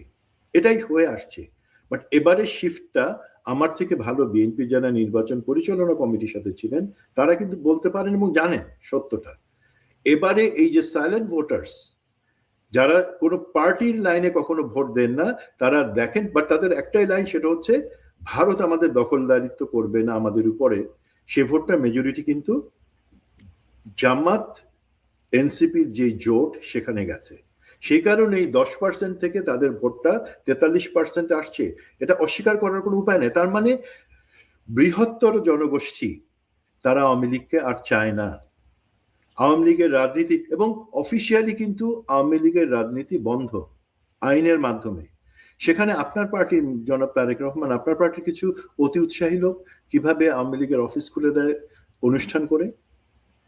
এটাই হয়ে আসছে। বাট এবারে শিফটটা, আমার থেকে ভালো বিএনপি যারা নির্বাচন পরিচালনা কমিটির সাথে ছিলেন, তারা কিন্তু বলতে পারেন এবং জানেন সত্যটা। এবারে এই যে সাইলেন্ট ভোটার্স, যারা কোনো পার্টির লাইনে কখনো ভোট দেন না, তারা দেখেন, বাট তাদের একটাই লাইন, সেটা হচ্ছে ভারত আমাদের দখলদারিত্ব করবে না আমাদের উপরে। সে ভোটটা মেজরিটি কিন্তু জামাত এনসিপির যে জোট সেখানে গেছে। সেই কারণে এই 10% থেকে তাদের ভোটটা 43% আসছে। এটা অস্বীকার করার কোনো উপায় নেই। তার মানে বৃহত্তর জনগোষ্ঠী তারা আওয়ামী লীগকে আর চায় না। আওয়ামী লীগের রাজনীতি, এবং অফিসিয়ালি কিন্তু আওয়ামী লীগের রাজনীতি বন্ধ আইনের মাধ্যমে। সেখানে আপনার পার্টির জনাব তারেক রহমান, আপনার পার্টির কিছু অতি উৎসাহী লোক কিভাবে আওয়ামী লীগের অফিস খুলে দেয় অনুষ্ঠান করে,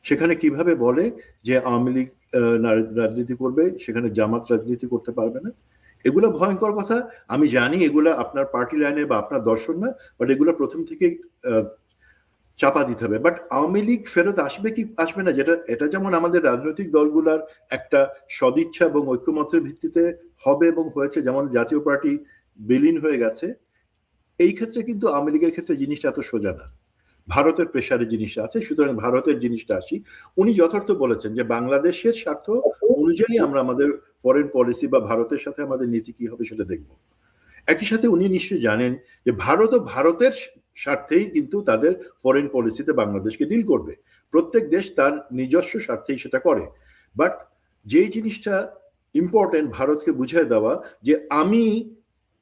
সেখানে কিভাবে বলে যে আওয়ামী লীগ রাজনীতি করবে, সেখানে জামাত রাজনীতি করতে পারবে না। এগুলো ভয়ঙ্কর কথা। আমি জানি এগুলো আপনার পার্টি লাইনে বা আপনার দর্শন না, বাট এগুলো প্রথম থেকে চাপা দিতে হবে। বাট আওয়ামী লীগ ফেরত আসবে কি আসবে না, এটা যেমন আমাদের রাজনৈতিক দলগুলার একটা সদিচ্ছা এবং ঐক্যমত্যের ভিত্তিতে হবে এবং হয়েছে, যেমন জাতীয় পার্টি বিলীন হয়ে গেছে, এই ক্ষেত্রে কিন্তু আওয়ামী লীগের ক্ষেত্রে জিনিসটা এত সোজা না। ভারতের প্রেশারে জিনিসটা আছে। সুতরাং ভারতের জিনিসটা আসি, উনি যথার্থ বলেছেন যে বাংলাদেশের স্বার্থ অনুযায়ী আমরা আমাদের ফরেন পলিসি বা ভারতের সাথে আমাদের নীতি কি হবে সেটা দেখব। একই সাথে উনি নিশ্চয়ই জানেন যে ভারতের স্বার্থেই কিন্তু তাদের ফরেন পলিসিতে বাংলাদেশকে ডিল করবে। প্রত্যেক দেশ তার নিজস্ব স্বার্থেই সেটা করে। বাট যেই জিনিসটা ইম্পর্টেন্ট ভারতকে বুঝিয়ে দেওয়া, যে আমি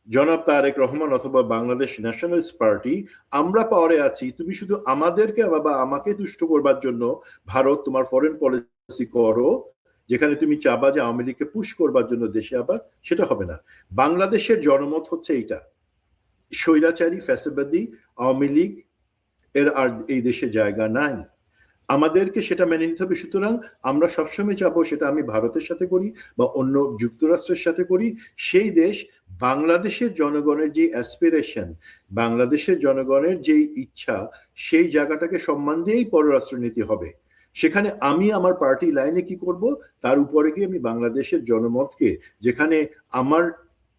জনাব তারেক রহমান অথবা বাংলাদেশ ন্যাশনালিস্ট পার্টি, আমরা পাওয়ারে আছি, তুমি শুধু আমাদেরকে বা আমাকে তুষ্ট করবার জন্য ভারত তোমার ফরেন পলিসি করো, যেখানে তুমি চাবা যে আওয়ামী লীগকে পুশ করবার জন্য দেশে আবার, সেটা হবে না। বাংলাদেশের জনমত হচ্ছে এইটা, স্বৈরাচারী ফ্যাসিবাদী আওয়ামী লীগ এর আর এই দেশে জায়গা নাই, আমাদেরকে সেটা মেনে নিতে হবে। সুতরাং আমরা সবসময় চাবো, সেটা আমি ভারতের সাথে করি বা অন্য যুক্তরাষ্ট্রের সাথে করি, সেই দেশ বাংলাদেশের জনগণের যে অ্যাসপিরেশন, বাংলাদেশের জনগণের যে ইচ্ছা, সেই জায়গাটাকে সম্মান দিয়েই পররাষ্ট্রনীতি হবে। সেখানে আমি আমার পার্টি লাইনে কি করব, তার উপরে গিয়ে আমি বাংলাদেশের জনমতকে, যেখানে আমার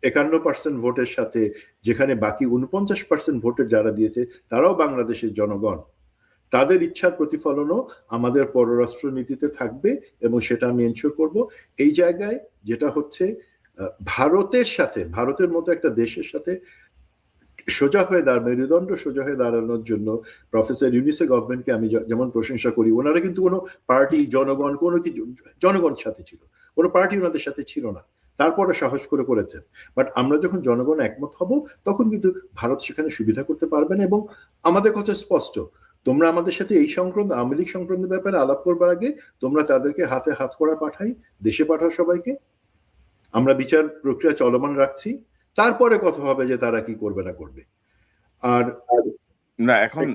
51% ভোটের সাথে যেখানে বাকি 49% ভোটের যারা দিয়েছে তারাও বাংলাদেশের জনগণ, তাদের ইচ্ছার প্রতিফলনও আমাদের পররাষ্ট্র নীতিতে থাকবে, এবং সেটা আমি এনশিওর করব। এই জায়গায় যেটা হচ্ছে ভারতের সাথে, ভারতের মতো একটা দেশের সাথে মেরুদণ্ড সোজা হয়ে দাঁড়ানোর জন্য প্রফেসর ইউনিসের গভর্নমেন্টকে আমি যেমন প্রশংসা করি, ওনারা কিন্তু কোনো পার্টি, জনগণ, কোনো কিছু জনগণ সাথে ছিল, কোনো পার্টি ওনাদের সাথে ছিল না, তারপরে সাহস করে করেছেন। বাট আমরা যখন জনগণ একমত হব তখন কিন্তু ভারত সেখানে সুবিধা করতে পারবে না। এবং আমাদের কথা স্পষ্ট, তোমরা আমাদের সাথে এই সংক্রান্ত, আওয়ামী লীগ সংক্রান্ত ব্যাপারে আলাপ করবার আগে তোমরা তাদেরকে হাতে হাত করা পাঠাই, দেশে পাঠাও সবাইকে, আমরা বিচার প্রক্রিয়া চলমান রাখছি, তারপরে কথা হবে যে তারা কি করবে না করবে। আর না, এখন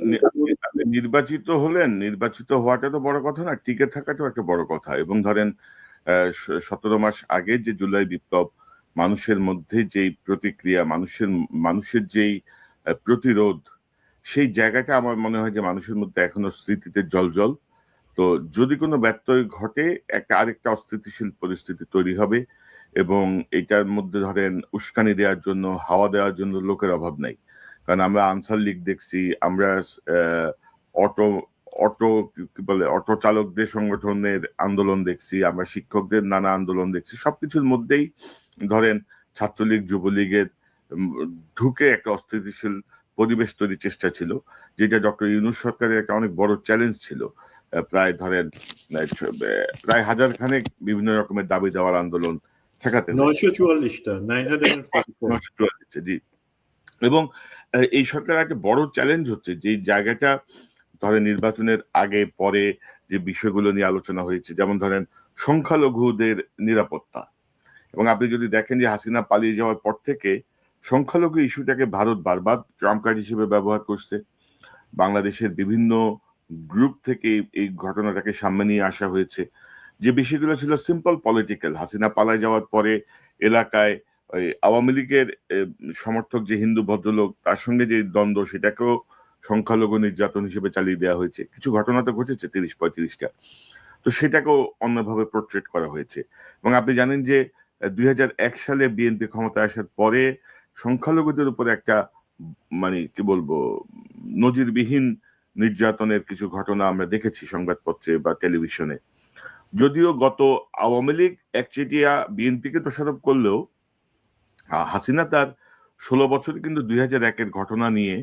নির্বাচিত হলেন, নির্বাচিত হওয়াটা তো বড় কথা না, টিকে থাকাটাও একটা বড় কথা। এবং ধরেন 17 মাস আগে যে জুলাই বিপ্লব, মানুষের মধ্যে যেই প্রতিক্রিয়া, মানুষের যেই প্রতিরোধ, সেই জায়গাটা আমার মনে হয় যে মানুষের মধ্যে এখনো স্মৃতিতে জলজল। তো যদি কোনো ব্যত্যয় ঘটে, আরেকটা অস্থিতিশীল পরিস্থিতি তৈরি হবে, এবং এটার মধ্যে ধরেন উস্কানি দেওয়ার জন্য, হাওয়া দেওয়ার জন্য লোকের অভাব নাই। কারণ আমরা আনসার লীগ দেখছি, আমরা অটো অটো কি বলে অটো চালকদের সংগঠনের আন্দোলন দেখছি, আমরা শিক্ষকদের নানা আন্দোলন দেখছি। সবকিছুর মধ্যেই ধরেন ছাত্রলীগ, যুবলীগের ঢুকে একটা অস্থিতিশীল পরিবেশ তৈরির চেষ্টা ছিল, যেটা ডক্টর ইউনূস সরকারের একটা অনেক বড় চ্যালেঞ্জ ছিল। প্রায় ধরেন প্রায় 1000 খানেক বিভিন্ন রকমের দাবি দেওয়ার আন্দোলন ঠেকাতে 944টা 944 জি। এবং এই সরকারের একটা বড় চ্যালেঞ্জ হচ্ছে যে জায়গাটা ধরেন নির্বাচনের আগে পরে যে বিষয়গুলো নিয়ে আলোচনা হয়েছে, যেমন ধরেন সংখ্যালঘুদের নিরাপত্তা। এবং আপনি যদি দেখেন যে হাসিনা পালিয়ে যাওয়ার পর থেকে সংখ্যালঘু ইস্যুটাকে ভারত বারবার ট্রাম্প কার্ড হিসেবে ব্যবহার করছে। বাংলাদেশের বিভিন্ন গ্রুপ থেকে এই ঘটনাটাকে সামনে নিয়ে আসা হয়েছে। যে বিষয়গুলো ছিল সিম্পল পলিটিক্যাল, হাসিনা পালায় যাওয়ার পরে এলাকায় ওই আওয়ামী লীগের সমর্থক যে হিন্দু ভদ্রলোক, তার সঙ্গে যে দ্বন্দ্ব, সেটাকেও সংখ্যালঘু নির্যাতন হিসেবে চালিয়ে দেওয়া হয়েছে। কিছু ঘটনা তো ঘটেছে 30-35টা, তো সেটাকেও অন্যভাবে পোর্ট্রেট করা হয়েছে। এবং আপনি জানেন যে 2001 সালে বিএনপি ক্ষমতায় আসার পরে সংখ্যালঘুদের উপরে একটা মানে কি বলবো নজিরবিহীন নির্যাতনের কিছু ঘটনা আমরা দেখেছি সংবাদপত্রে বা টেলিভিশনে। যদিও গত আওয়ামী লীগ একচেটিয়া বিএনপিকে দোষারোপ করলেও হাসিনা তার 16 বছর কিন্তু 2001-এর ঘটনা নিয়ে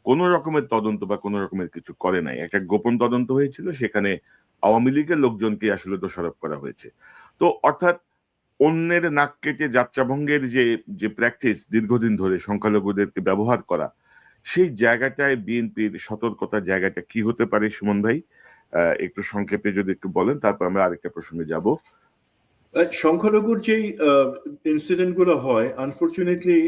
কোন রকমের তদন্ত বা কোন রকমের কিছু করে নাই। একটা গোপন তদন্ত হয়েছিল, সেখানে আওয়ামী লীগের লোকজনকে আসলে দোষারোপ করা হয়েছে। তো অর্থাৎ অন্যের নাক কেটে যাত্রাভঙ্গের যে প্র্যাকটিস দীর্ঘদিন ধরে সংখ্যালঘুদেরকে ব্যবহার করা, সেই জায়গাটায় বিএনপির সতর্কতার জায়গাটা কি হতে পারে সুমন ভাই? একটু সংক্ষেপে যদি একটু বলেন, তারপর আমরা আরেকটা প্রসঙ্গে যাব। সংখ্যালঘুর যেই ইনসিডেন্ট গুলো হয়, আনফরচুনেটলি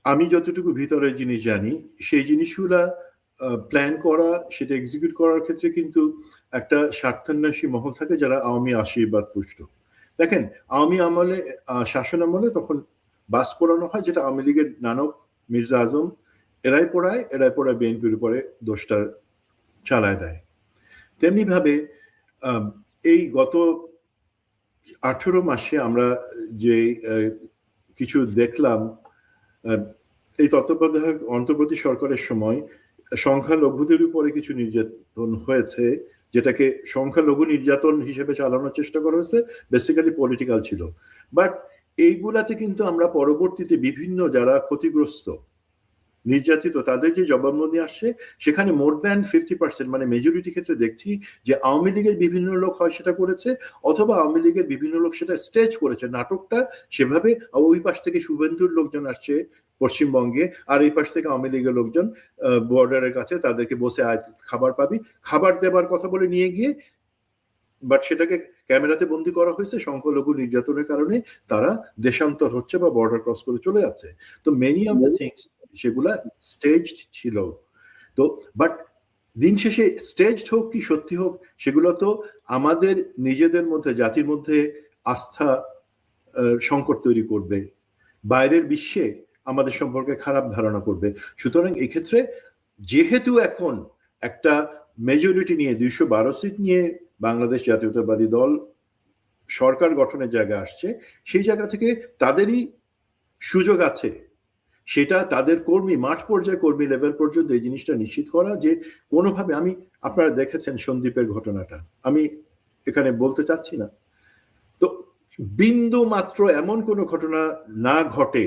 আমি যতটুকু ভিতরের জিনিস জানি, সেই জিনিসগুলা প্ল্যান করা, সেটা এক্সিকিউট করার ক্ষেত্রে কিন্তু একটা স্বার্থান্বেষী মহল থাকে যারা আওয়ামী আশীর্বাদ পুষ্ট। দেখেন, আওয়ামী আমলে, শাসন আমলে তখন বাস পোড়ানো হয়, যেটা আওয়ামী লীগের নানক, মির্জা আজম এরাই পোড়ায় বিএনপির উপরে দোষটা চালায় দেয়। তেমনি ভাবে এই গত 18 মাসে আমরা যে কিছু দেখলাম, এই তত্ত্বাবধায়ক অন্তর্বর্তী সরকারের সময় সংখ্যালঘুদের উপরে কিছু নির্যাতন হয়েছে, যেটাকে সংখ্যালঘু নির্যাতন হিসেবে চালানোর চেষ্টা করা হয়েছে, বেসিক্যালি পলিটিক্যাল ছিল। বাট এইগুলাতে কিন্তু আমরা পরবর্তীতে বিভিন্ন যারা ক্ষতিগ্রস্ত, নির্যাতিত, তাদের যে জবানবন্দি আসছে, সেখানে মোর দ্যান 50%, মানে মেজরিটি ক্ষেত্রে দেখছি যে আওয়ামী লীগের বিভিন্ন লোক হয় সেটা করেছে, অথবা আওয়ামী লীগের বিভিন্ন লোক সেটা স্টেজ করেছে, নাটকটা সেভাবে। ওই পাশ থেকে শুভেন্দুর লোকজন আসছে পশ্চিমবঙ্গে, আর এই পাশ থেকে আওয়ামী লীগের লোকজন বর্ডারের কাছে, তাদেরকে বসে খাবার পাবি, খাবার দেবার কথা বলে নিয়ে গিয়ে, বাট সেটাকে ক্যামেরাতে বন্দি করা হয়েছে। সংখ্যালঘু নির্যাতনের কারণে তারা দেশান্তর হচ্ছে বা বর্ডার ক্রস করে চলে যাচ্ছে। তো মেনি অফ দ্য থিংস সেগুলা স্টেজড ছিল। তো বাট দিন শেষে স্টেজড হোক কি সত্যি হোক, সেগুলো তো আমাদের নিজেদের মধ্যে, জাতির মধ্যে আস্থা সংকট তৈরি করবে, বাইরের বিশ্বে আমাদের সম্পর্কে খারাপ ধারণা করবে। সুতরাং এক্ষেত্রে যেহেতু এখন একটা মেজরিটি নিয়ে 212 সিট নিয়ে বাংলাদেশ জাতীয়তাবাদী দল সরকার গঠনের জায়গা আসছে, সেই জায়গা থেকে তাদেরই সুযোগ আছে, সেটা তাদের কর্মী, মাঠ পর্যায়ে কর্মী লেভেল পর্যন্ত এই জিনিসটা নিশ্চিত করা যে কোনোভাবে, আপনারা দেখেছেন সন্দীপের ঘটনাটা, আমি এখানে বলতে চাচ্ছি না, তো বিন্দু মাত্র এমন কোনো ঘটনা না ঘটে,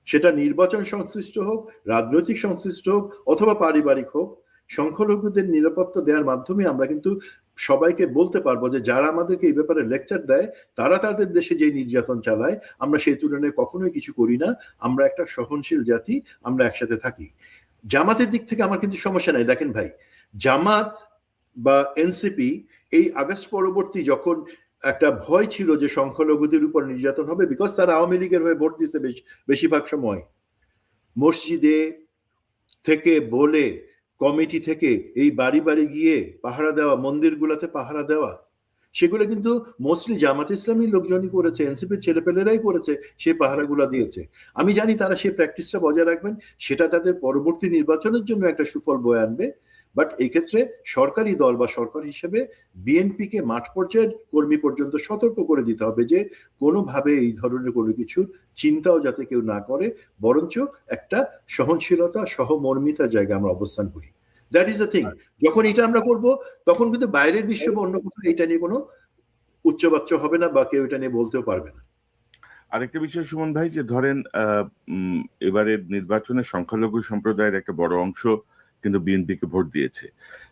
সেটা নির্বাচন সংশ্লিষ্ট হোক, রাজনৈতিক সংশ্লিষ্ট হোক, অথবা পারিবারিক হোক, সংখ্যালঘুদের নিরাপত্তা দেওয়ার মাধ্যমে আমরা কিন্তু সবাইকে বলতে পারবো যে যারা আমাদেরকে এই ব্যাপারে লেকচার দেয় তারা তাদের দেশে যে নির্যাতন চালায় আমরা সেই তুলনায় কখনোই কিছু করি না। আমরা একটা সহনশীল জাতি, আমরা একসাথে থাকি। জামাতের দিক থেকে আমার কিন্তু সমস্যা নাই। দেখেন ভাই, জামাত বা এনসিপি এই আগস্ট পরবর্তী যখন একটা ভয় ছিল যে সংখ্যালঘুদের উপর নির্যাতন হবে, বিকজ তারা আওয়ামী লীগের হয়ে ভোট দিচ্ছে বেশিরভাগ সময়, মসজিদে থেকে বলে, কমিটি থেকে এই বাড়ি বাড়ি গিয়ে পাহারা দেওয়া, মন্দিরগুলোতে পাহারা দেওয়া, সেগুলো কিন্তু মোস্টলি জামাত ইসলামী লোকজনই করেছে, এনসিপির ছেলেপেলেরাই করেছে, সেই পাহারাগুলো দিয়েছে। আমি জানি তারা সেই প্র্যাকটিসটা বজায় রাখবেন, সেটা তাদের পরবর্তী নির্বাচনের জন্য একটা সুফল বয়ে আনবে। বাট এই ক্ষেত্রে সরকারি দল বা সরকার হিসেবে বিএনপিকে মাঠ পর্যায়ের কর্মী পর্যন্ত সতর্ক করে দিতে হবে যে কোনোভাবে এই ধরনের কোনো কিছু চিন্তাও যাতে কেউ না করে, বরঞ্চ একটা সহনশীলতা, সহমর্মিতার জায়গায় আমরা অবস্থান করি। That is the thing. যখন এটা আমরা করব তখন কিন্তু বাইরের বিশ্ব বা অন্য কোথাও এটা নিয়ে কোনো উচ্চবাচ্য হবে না বা কেউ এটা নিয়ে বলতেও পারবে না। আরেকটা বিষয় সুমন ভাই, যে ধরেন এবারের নির্বাচনে সংখ্যালঘু সম্প্রদায়ের একটা বড় অংশ কিন্তু বিএনপিকে ভোট দিয়েছে,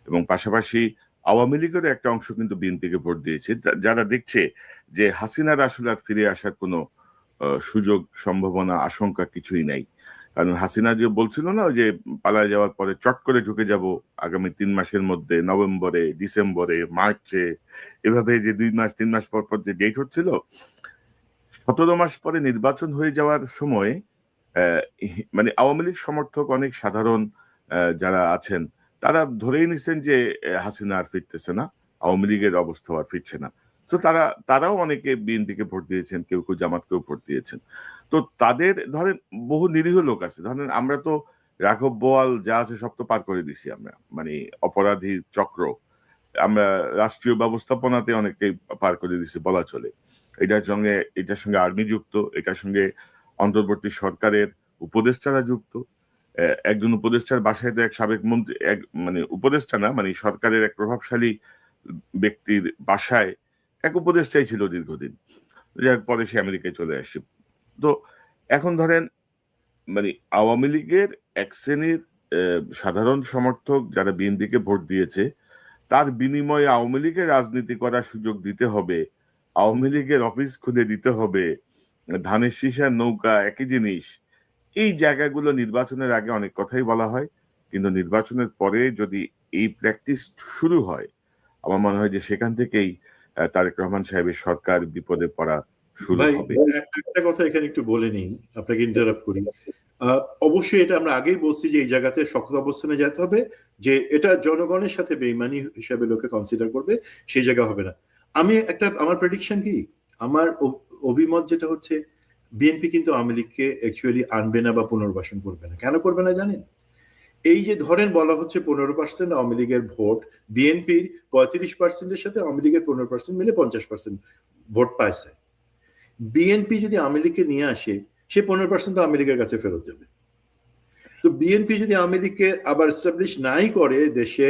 এবং পাশাপাশি আওয়ামী লীগের একটা অংশ কিন্তু বিএনপিকে ভোট দিয়েছে, যারা দেখছে যে হাসিনার আসলে আর ফিরে আসার কোনো সুযোগ, সম্ভাবনা, আশঙ্কা কিছুই নাই। কারণ হাসিনা যে বলছিল না, যে পালায় যাওয়ার পরে চট করে ঢুকে যাব আগামী 3 মাসের মধ্যে, নভেম্বরে, ডিসেম্বরে, মার্চে, এভাবে যে 2 মাস 3 মাস পর পর যে ডেট হচ্ছিল, 17 মাস পরে নির্বাচন হয়ে যাওয়ার সময় মানে আওয়ামী লীগ সমর্থক অনেক সাধারণ যারা আছেন তারা ধরেই নিছেন যে হাসিনা আর ফিরতেছে না, আওয়ামী লীগের অবস্থা আর ফিরছে না। তো তারাও অনেকে বিএনপিকে ভোট দিয়েছেন, কেউ কেউ জামাতকেও ভোট দিয়েছেন। তো তাদের ধরেন বহু নিরীহ লোক আছে, ধরেন আমরা তো রাঘব বোয়াল যা আছে সব তো পার করে দিছি আমরা, মানে অপরাধী চক্র আমরা রাষ্ট্রীয় ব্যবস্থাপনাতে অনেকটাই পার করে দিছি বলা চলে। এটার সঙ্গে আর্মি যুক্ত, এটার সঙ্গে অন্তর্বর্তী সরকারের উপদেষ্টারা যুক্ত। একজন উপদেষ্টার বাসায় তো এক সাবেক মন্ত্রী, মানে উপদেষ্টা না, মানে সরকারের এক প্রভাবশালী ব্যক্তির বাসায় এক উপদেষ্টাই ছিল দীর্ঘদিন, যার পরে সে আমেরিকায় চলে আসছে। তো এখন ধরেন মানে আওয়ামী লীগের এক শ্রেণীর সাধারণ সমর্থক যারা বিএনপিকে ভোট দিয়েছে, তার বিনিময়ে আওয়ামী লীগের রাজনীতি করার সুযোগ দিতে হবে, আওয়ামী লীগের অফিস খুলে দিতে হবে, ধানের শীষের নৌকা একই জিনিস। এই জায়গাগুলো নির্বাচনের আগে অনেক কথাই বলা হয়, কিন্তু নির্বাচনের পরে যদি এই প্র্যাকটিস শুরু হয়, আমার মনে হয় যে সেখান থেকেই তারেক রহমান সাহেবের সরকার বিপদে পড়া শুরু ভাই হবে। একটা কথা এখানে একটু বলে নিই, আপনাকে ইন্টারাপ্ট করি। অবশ্যই এটা আমরা আগেই বলছি যে এই জায়গাতে শক্ত অবস্থানে যেতে হবে, যে এটা জনগণের সাথে বেইমানি হিসাবে লোকে কনসিডার করবে, সেই জায়গা হবে না। আমার প্রেডিকশন কি, আমার অভিমত যেটা হচ্ছে, বিএনপি কিন্তু আওয়ামী লীগকে অ্যাকচুয়ালি আনবে না বা পুনর্বাসন করবে না। কেন করবে না জানেন? এই যে ধরেন বলা হচ্ছে 15% আওয়ামী লীগের ভোট, বিএনপির 35%-এর সাথে আওয়ামী লীগের 15% মিলে 50% ভোট পাইছে। বিএনপি যদি আওয়ামী লীগকে নিয়ে আসে, সে 15% আওয়ামী লীগের কাছে ফেরত যাবে। তো বিএনপি যদি আওয়ামী লীগকে আবার এস্টাবলিশ নাই করে দেশে,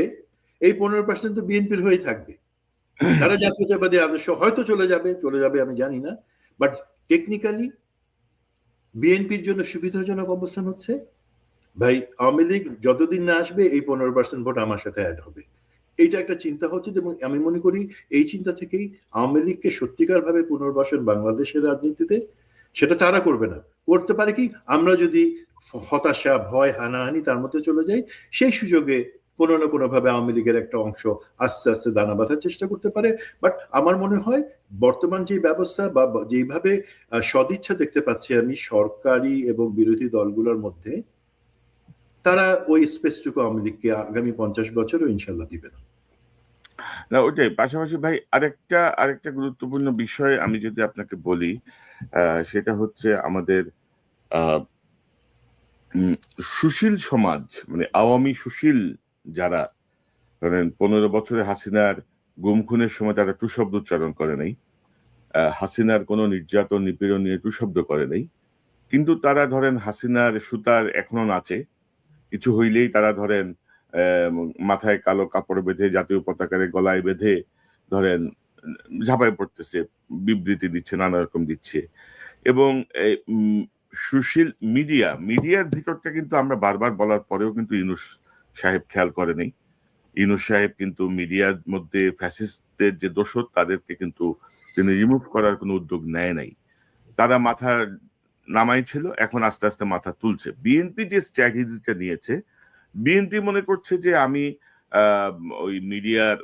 এই 15% তো বিএনপির হয়েই থাকবে। তারা জাতীয়তাবাদী আদর্শ হয়তো চলে যাবে আমি জানি না, বাট টেকনিক্যালি বিএনপির জন্য সুবিধাজনক অবস্থান হচ্ছে, ভাই আওয়ামী লীগ যতদিন না আসবে এই 15% ভোট আমার সাথে অ্যাড হবে। এইটা একটা চিন্তা হচ্ছে, এবং আমি মনে করি এই চিন্তা থেকেই আওয়ামী লীগকে সত্যিকার ভাবে পুনর্বাসন বাংলাদেশের রাজনীতিতে সেটা তারা করবে না। করতে পারে কি, আমরা যদি হতাশা, ভয়, হানাহানি তার মধ্যে চলে যাই, সেই সুযোগে কোনো না কোনো ভাবে আওয়ামী লীগের একটা অংশ আস্তে আস্তে দানা বাঁধার চেষ্টা করতে পারে। বাট আমার মনে হয় বর্তমান যে ব্যবস্থা বা যেভাবে সদিচ্ছা দেখতে পাচ্ছি আমি সরকারি এবং বিরোধী দলগুলোর মধ্যে, তারা ওই স্পেসটুকু আওয়ামী লীগকে আগামী 50 বছরও ইনশাল্লাহ দিবে না। না ওইটাই, পাশাপাশি ভাই আরেকটা গুরুত্বপূর্ণ বিষয় আমি যদি আপনাকে বলি, সেটা হচ্ছে আমাদের সুশীল সমাজ, মানে আওয়ামী সুশীল যারা, ধরেন 15 বছরে হাসিনার গুম খুনের সময় তারা টু শব্দ উচ্চারণ করে নাই, হাসিনার কোনো নির্যাতন নিপীড়ন নিয়ে টু শব্দ করে নাই, কিন্তু তারা ধরেন হাসিনার সুতার এখনো নাচে, কিছু হইলেই তারা ধরেন মাথায় কালো কাপড় বেঁধে, জাতীয় পতাকারে গলায় বেঁধে ধরেন ঝাঁপায় পড়তেছে, বিবৃতি দিচ্ছে, নানা রকম দিচ্ছে। এবং সুশীল মিডিয়ার ভিতরটা কিন্তু আমরা বারবার বলার পরেও কিন্তু ইউনূস সাহেব খেয়াল করেনি। ইউনূস সাহেব কিন্তু মিডিয়ার মধ্যে ফ্যাসিস্টদের যে দোষর তাদেরকে কিন্তু তিনি রিমুভ করার কোনো উদ্যোগ নেয় নাই। তারা মাথা নামাই ছিল, এখন আস্তে আস্তে মাথা তুলছে। বিএনপি যে স্ট্র্যাটেজিটা নিয়েছে, বিএনপি মনে করছে যে আমি ওই মিডিয়ার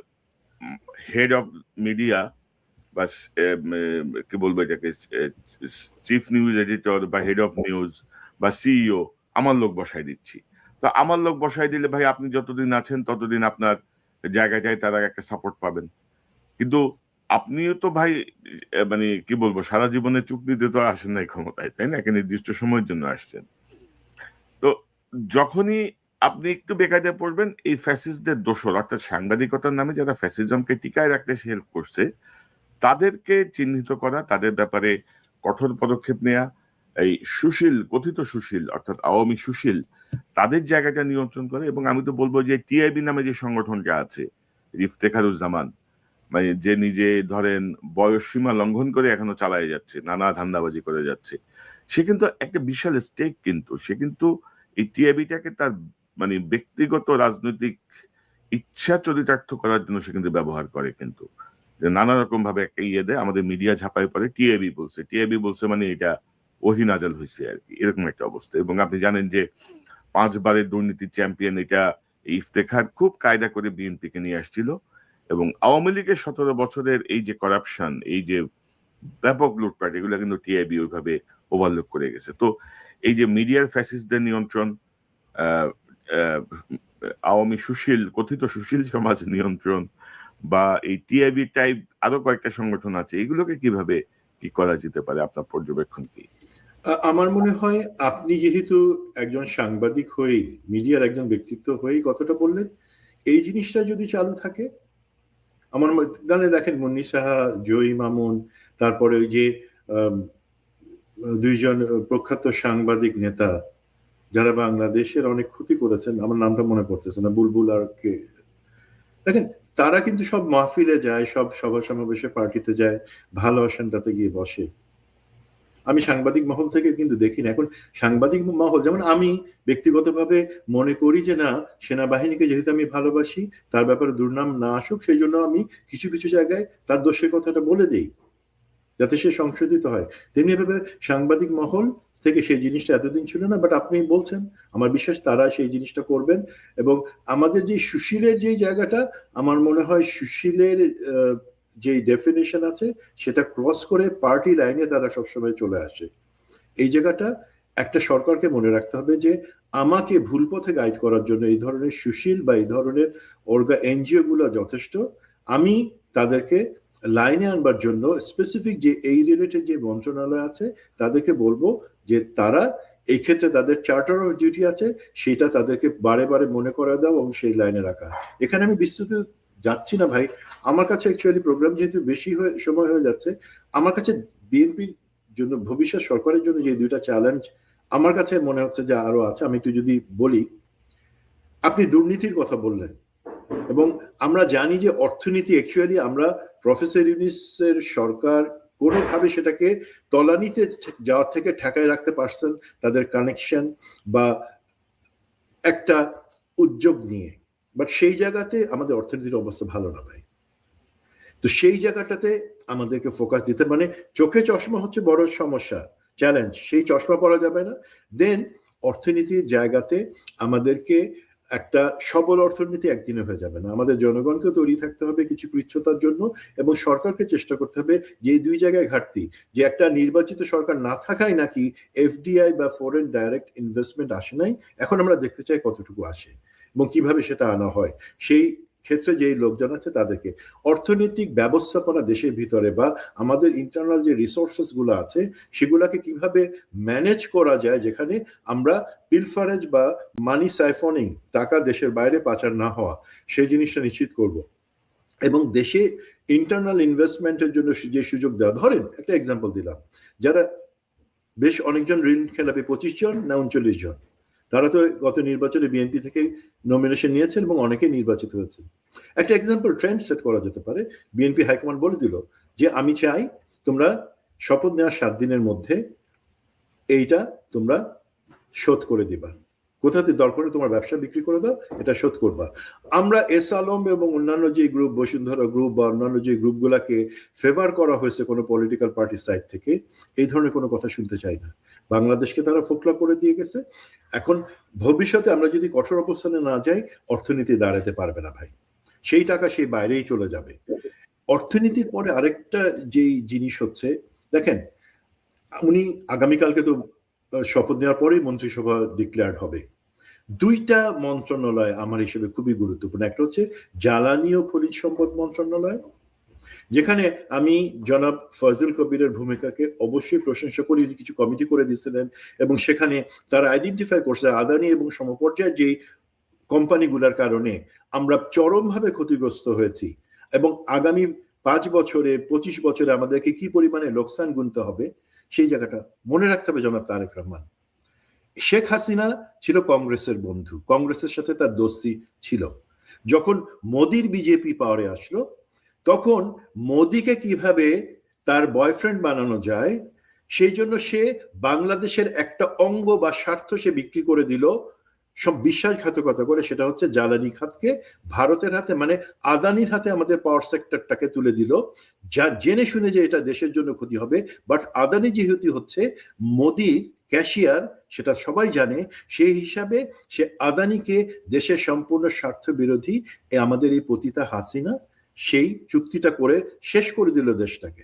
হেড অফ মিডিয়া বা কি বলবো এটাকে, চিফ নিউজ এডিটর বা হেড অফ নিউজ বা সিইও আমার লোক বসাই দিচ্ছি। তো আমার লোক বসাই দিলে ভাই আপনি যতদিন আছেন ততদিন আপনার জায়গায় তারা একটা সাপোর্ট পাবেন। কিন্তু আপনিও তো ভাই মানে কি বলবো, সারা জীবনের চুক্তিতে তো আসেন নাই ক্ষমতায়, তাই না? একটা নির্দিষ্ট সময়ের জন্য আসছেন। তো যখনই আপনি একটু বেকায়দায় পড়বেন, এই ফ্যাসিস্টদের দোষর অর্থাৎ সাংবাদিকতার নামে যারা ফ্যাসিজমকে টিকায় রাখতে হেল্প করছে তাদেরকে চিহ্নিত করা, তাদের ব্যাপারে কঠোর পদক্ষেপ নেওয়া, এই সুশীল, কথিত সুশীল অর্থাৎ আওয়ামী সুশীল, তাদের জায়গাটা নিয়ন্ত্রণ করে। এবং আমি তো বলবো যে টিআইবি নামে যে সংগঠনটা আছে, ইফতেখারুজ্জামান, মানে যে নিজে ধরেন বয়স সীমা লঙ্ঘন করে এখনো চালায় যাচ্ছে, নানা ধান্দাবাজি করে যাচ্ছে, সে কিন্তু একটা বিশাল স্টেক, কিন্তু সে কিন্তু এই টিআইবিটাকে তার মানে ব্যক্তিগত রাজনৈতিক ইচ্ছা চরিতার্থ করার জন্য সে কিন্তু ব্যবহার করে, কিন্তু নানা রকম ভাবে একটা ইয়ে দেয়। আমাদের মিডিয়া ঝাঁপাই পড়ে টিআইবি বলছে মানে এটা ওহি নাজল হয়েছে আর কি, এরকম একটা অবস্থা। এবং আপনি জানেন যে 5 বারের দুর্নীতি চ্যাম্পিয়ন এটা ইফতেখার খুব কায়দা করে বিএনপি কে নিয়ে আসছিল। এবং আওয়ামী লীগের 17 বছরের এই যে করাপশন, এই যে ব্যাপক লুটপাট, এগুলো কিন্তু টিআইবি ওইভাবে ওভারলুক করে গেছে। তো এই যে মিডিয়ার ফ্যাসিস্টদের নিয়ন্ত্রণ, আহ আহ আওয়ামী সুশীল, কথিত সুশীল সমাজ নিয়ন্ত্রণ, বা এই টিআইবি টাইপ আরো কয়েকটা সংগঠন আছে, এগুলোকে কিভাবে কি করা যেতে পারে, আপনার পর্যবেক্ষণ কি? আমার মনে হয় আপনি যেহেতু একজন সাংবাদিক হয়েই, মিডিয়ার একজন ব্যক্তিত্ব হয়েই কথাটা বললেন, এই জিনিসটা যদি চালু থাকে, আমার গানে দেখেন মুন্নি সাহা, জয়ী মামুন, তারপরে ওই যে দুইজন প্রখ্যাত সাংবাদিক নেতা যারা বাংলাদেশের অনেক ক্ষতি করেছেন, আমার নামটা মনে পড়তেছে না, বুলবুল আর কে, দেখেন তারা কিন্তু সব মাহফিলে যায়, সব সভা সমাবেশে, পার্টিতে যায়, ভালো আসনটাতে গিয়ে বসে। আমি সাংবাদিক মহল থেকে কিন্তু দেখি না। এখন সাংবাদিক মহল, যেমন আমি ব্যক্তিগতভাবে মনে করি যে না, সেনাবাহিনীকে যেহেতু আমি ভালোবাসি, তার ব্যাপারে দুর্নাম না আসুক, সেই জন্য আমি কিছু কিছু জায়গায় তার দোষের কথাটা বলে দেই যাতে সে সংশোধিত হয়। তেমনি ভাবে সাংবাদিক মহল থেকে সেই জিনিসটা এতদিন ছিল না, বাট আপনি বলছেন, আমার বিশ্বাস তারা সেই জিনিসটা করবেন। এবং আমাদের যে সুশীলের যে জায়গাটা, আমার মনে হয় সুশীলের যে ডেফিনেশন আছে সেটা ক্রস করে পার্টি লাইনে তারা সবসময় চলে আসে। এই জায়গাটা একটা সরকারকে মনে রাখতে হবে যে আমাকে ভুল পথে গাইড করার জন্য এই ধরনের সুশীল বা এই ধরনের এনজিও গুলো যথেষ্ট। আমি তাদেরকে লাইনে আনবার জন্য স্পেসিফিক যে এই রিলেটেড যে মন্ত্রণালয় আছে তাদেরকে বলবো যে তারা এই ক্ষেত্রে তাদের চার্টার অফ ডিউটি আছে, সেটা তাদেরকে বারে বারে মনে করা দাও এবং সেই লাইনে রাখা। এখানে আমি বিস্তৃত যাচ্ছি না ভাই, আমার কাছে অ্যাকচুয়ালি প্রোগ্রাম যেহেতু বেশি সময় হয়ে যাচ্ছে, আমার কাছে বিএনপির জন্য, ভবিষ্যৎ সরকারের জন্য যে দুইটা চ্যালেঞ্জ আমার কাছে মনে হচ্ছে যে আরো আছে, আমি একটু যদি বলি। আপনি দুর্নীতির কথা বললেন, এবং আমরা জানি যে অর্থনীতি অ্যাকচুয়ালি, আমরা প্রফেসর ইউনূসের সরকার কোনোভাবে সেটাকে তলানিতে যাওয়ার থেকে ঠেকায় রাখতে পারছেন তাদের কানেকশন বা একটা উদ্যোগ নিয়ে। বাট সেই জায়গাতে আমাদের অর্থনীতির অবস্থা ভালো না ভাই। তো সেই জায়গাটাতে আমাদেরকে ফোকাস দিতে, মানে চোখে চশমা হচ্ছে বড় সমস্যা, চ্যালেঞ্জ, সেই চশমা পরা যাবে না। দেন অর্থনীতির জায়গাতে আমাদেরকে একটা সবল অর্থনীতি একদিনে হয়ে যাবে না, আমাদের জনগণকে তৈরি থাকতে হবে কিছু কৃচ্ছতার জন্য, এবং সরকারকে চেষ্টা করতে হবে যে দুই জায়গায় ঘাটতি, যে একটা নির্বাচিত সরকার না থাকায় নাকি এফডিআই বা ফরেন ডাইরেক্ট ইনভেস্টমেন্ট আসে নাই, এখন আমরা দেখতে চাই কতটুকু আসে এবং কিভাবে সেটা আনা হয়। সেই ক্ষেত্রে যে লোকজন আছে তাদেরকে অর্থনৈতিক ব্যবস্থাপনা দেশের ভিতরে বা আমাদের ইন্টারনাল যে রিসোর্সেস গুলো আছে সেগুলাকে কিভাবে ম্যানেজ করা যায়, যেখানে আমরা পিলফারেজ বা মানি সাইফনিং, টাকা দেশের বাইরে পাচার না হওয়া, সেই জিনিসটা নিশ্চিত করব। এবং দেশে ইন্টারনাল ইনভেস্টমেন্টের জন্য যে সুযোগ দেওয়া, ধরেন একটা এক্সাম্পল দিলাম, যারা বেশ অনেকজন ঋণ খেলাপি, 25 জন না 39 জন, তারা তো গত নির্বাচনে বিএনপি থেকে নমিনেশন নিয়েছেন এবং অনেকেই নির্বাচিত হয়েছে। একটা এক্সাম্পল ট্রেন্ড সেট করা যেতে পারে, বিএনপি হাইকমান্ড বলে দিল যে আমি চাই তোমরা শপথ নেওয়ার 7 দিনের মধ্যে এইটা তোমরা শোধ করে দিবা, কোথাতে দরকার তোমার ব্যবসা বিক্রি করে দাও, এটা শোধ করবা। আমরা এস আলম এবং অন্যান্য যে গ্রুপ, বসুন্ধরা গ্রুপ বা অন্যান্য যে গ্রুপগুলাকে ফেভার করা হয়েছে কোনো পলিটিক্যাল পার্টির সাইড থেকে, এই ধরনের কোনো কথা শুনতে চাই না। বাংলাদেশকে তারা ফোকলা করে দিয়ে গেছে। এখন ভবিষ্যতে আমরা যদি কঠোর অবস্থানে না যাই, অর্থনীতি দাঁড়াতে পারবে না ভাই, সেই টাকা সেই বাইরেই চলে যাবে। অর্থনীতির পরে আরেকটা যেই জিনিস হচ্ছে, দেখেন উনি আগামীকালকে তো শপথ নেওয়ার পরেই মন্ত্রিসভা ডিক্লেয়ার হবে। দুইটা মন্ত্রণালয় আমার হিসেবে খুবই গুরুত্বপূর্ণ। একটা হচ্ছে জ্বালানি ও খনিজ সম্পদ মন্ত্রণালয়, যেখানে আমি জনাব ফজল কবিরের ভূমিকাকে অবশ্যই প্রশংসা করি। কিছু কমিটি করে দিয়েছিলেন এবং সেখানে তারা আইডেন্টিফাই করছে আদানি এবং সমপর্যায়ের যেই কোম্পানিগুলোর কারণে আমরা চরমভাবে ক্ষতিগ্রস্ত হয়েছি এবং আগামী 5 বছরে 25 বছরে আমাদেরকে কি পরিমাণে লোকসান গুনতে হবে সেই জায়গাটা মনে রাখতে হবে জনাব তারেক রহমান। শেখ হাসিনা ছিল কংগ্রেসের বন্ধু, কংগ্রেসের সাথে তার দোস্তি ছিল। যখন মোদির বিজেপি পাওয়ারে আসলো, তখন মোদিকে কিভাবে তার বয়ফ্রেন্ড বানানো যায় সেই জন্য সে বাংলাদেশের একটা অঙ্গ বা স্বার্থ সে বিক্রি করে দিল, সব বিশ্বাসঘাতকতা করে। সেটা হচ্ছে জ্বালানি খাতকে ভারতের হাতে, মানে আদানির হাতে আমাদের পাওয়ার সেক্টরটাকে তুলে দিল, যা জেনে শুনে যে এটা দেশের জন্য ক্ষতি হবে। বাট আদানি যেহেতু হচ্ছে মোদির ক্যাশিয়ার, সেটা সবাই জানে, সেই হিসাবে সে আদানিকে দেশের সম্পূর্ণ স্বার্থ বিরোধী আমাদের এই পতিতা হাসিনা সেই চুক্তিটা করে শেষ করে দিল দেশটাকে।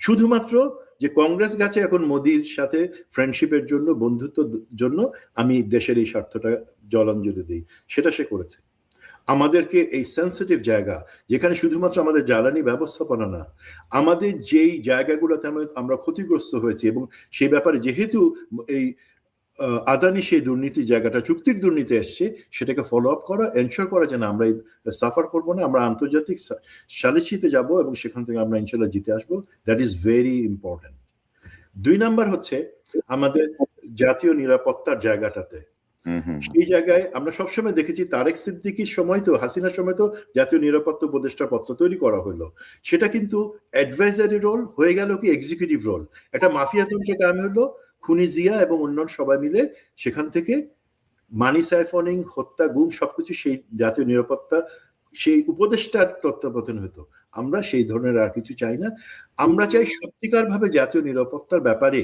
শুধুমাত্র যে কংগ্রেস গেছে এখন মোদির সাথে ফ্রেন্ডশিপের জন্য, বন্ধুত্বের জন্য আমি দেশের এই স্বার্থটা জলাঞ্জলি দিই, সেটা সে করেছে। আমাদেরকে এই সেন্সিটিভ জায়গা, যেখানে শুধুমাত্র আমাদের জ্বালানি ব্যবস্থাপনা না, আমাদের যেই জায়গাগুলোতে আমরা ক্ষতিগ্রস্ত হয়েছি, এবং সেই ব্যাপারে যেহেতু এই আদানি সেই দুর্নীতি জায়গাটা চুক্তির দুর্নীতি এসছে, সেটাকে ফলো আপ করা, এনশোর করা যেন আমরা সাফার করবো না। আমরা আন্তর্জাতিক সালিসিতে যাব এবং সেখান থেকে আমরা ইনশাল্লাহ জিতে আসবো। That is very important. 2 number হচ্ছে আমাদের জাতীয় নিরাপত্তার জায়গাটাতে। সেই জায়গায় আমরা সবসময় দেখেছি তারেক সিদ্দিকীর সময় তো, হাসিনার সময় তো জাতীয় নিরাপত্তা উপদেষ্টা পত্র তৈরি করা হলো, সেটা কিন্তু অ্যাডভাইজারি রোল হয়ে গেল কি এক্সিকিউটিভ রোল। একটা মাফিয়া তন্ত্র কায়েম হলো, খুনি জিয়া এবং অন্যান্য সবাই মিলে সেখান থেকে মানি সাইফনিং, হত্যা, গুম সবকিছু সেই জাতীয় নিরাপত্তা সেই উপদেষ্টার তত্ত্বাবধান হতো। আমরা সেই ধরনের আর কিছু চাই না। আমরা চাই সত্যিকার ভাবে জাতীয় নিরাপত্তার ব্যাপারে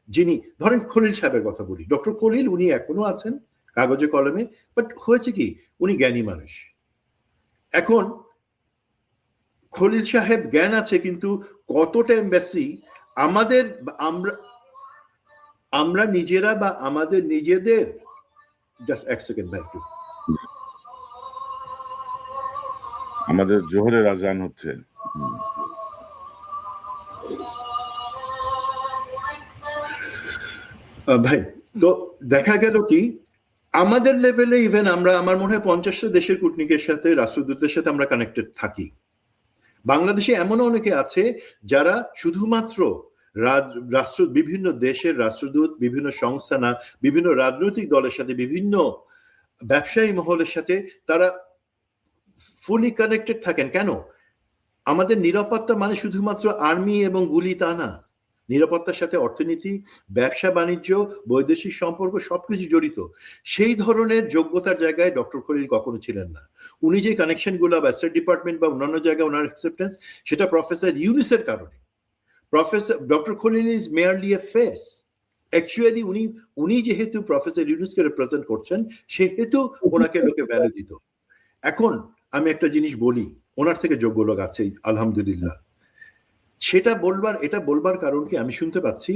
যিনি, ধরেন খলিল সাহেবের কথা বলি, ডক্টর খলিল উনি এখনো আছেন কাগজে কলমে, বাট হয়েছে কি উনি জ্ঞানী মানুষ। এখন খলিল সাহেব জ্ঞান আছে, কিন্তু কতটা এমবাসি আমাদের, আমরা নিজেরা বা আমাদের নিজেদের, জাস্ট এক সেকেন্ড ভাই একটু, আমাদের জোহরের আজান হচ্ছে। ভাই তো দেখা গেল কি আমাদের লেভেলে ইভেন আমরা, আমার মনে হয় 50টা দেশের কূটনীতিকের সাথে, রাষ্ট্রদূতদের সাথে আমরা কানেক্টেড থাকি। বাংলাদেশে এমন অনেকে আছে যারা শুধুমাত্র বিভিন্ন দেশের রাষ্ট্রদূত, বিভিন্ন সংস্থা না, বিভিন্ন রাজনৈতিক দলের সাথে, বিভিন্ন ব্যবসায়ী মহলের সাথে তারা ফুলি কানেক্টেড থাকেন। কেন? আমাদের নিরাপত্তা মানে শুধুমাত্র আর্মি এবং গুলি তা না। নিরাপত্তার সাথে অর্থনীতি, ব্যবসা বাণিজ্য, বৈদেশিক সম্পর্ক সবকিছু জড়িত। সেই ধরনের যোগ্যতার জায়গায় ডক্টর খলিল কখনো ছিলেন না। উনি যে কানেকশনগুলো বা স্টেট ডিপার্টমেন্ট বা অন্যান্য জায়গায় ওনার অ্যাকসেপ্টেন্স, সেটা প্রফেসর ইউনুসের কারণে। Professor doctor Khalil is merely A face. Actually উনি যেহেতু প্রফেসর ইউনুসকে রিপ্রেজেন্ট করছেন, সেহেতু ওনাকে লোকে ভ্যালু দিত। এখন আমি একটা জিনিস বলি, ওনার থেকে যোগ্য লোক আছে আলহামদুলিল্লাহ। এটা বলবার কারণ কি, আমি শুনতে পাচ্ছি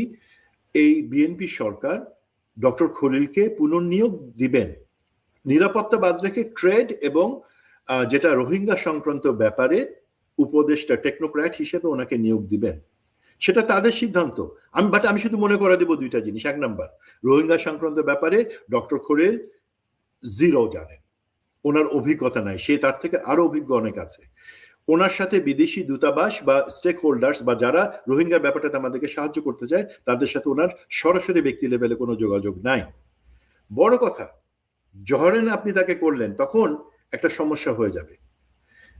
এই বিএনপি সরকার ডক্টর খলিলকে পুনর্নিয়োগ দিবেন, নিরাপত্তা বাদ রেখে ট্রেড এবং যেটা রোহিঙ্গা সংক্রান্ত ব্যাপারে উপদেষ্টা টেকনোক্র্যাট হিসেবে ওনাকে নিয়োগ দিবেন। সেটা তাদের সিদ্ধান্ত। আমি শুধু মনে করে দেব 2টা জিনিস। 1 নাম্বার, রোহিঙ্গা সংক্রান্ত ব্যাপারে ডক্টর খলিল জিরো জানেন, ওনার অভিজ্ঞতা নাই, সে তার থেকে আরো অভিজ্ঞ অনেক আছে। ওনার সাথে বিদেশি দূতাবাস বা স্টেক হোল্ডার্স বা যারা রোহিঙ্গার ব্যাপারটাতে আমাদেরকে সাহায্য করতে চায়, তাদের সাথে ওনার সরাসরি ব্যক্তি লেভেলে কোনো যোগাযোগ নাই। বড় কথা, জহরেন আপনি তাকে করলেন, তখন একটা সমস্যা হয়ে যাবে।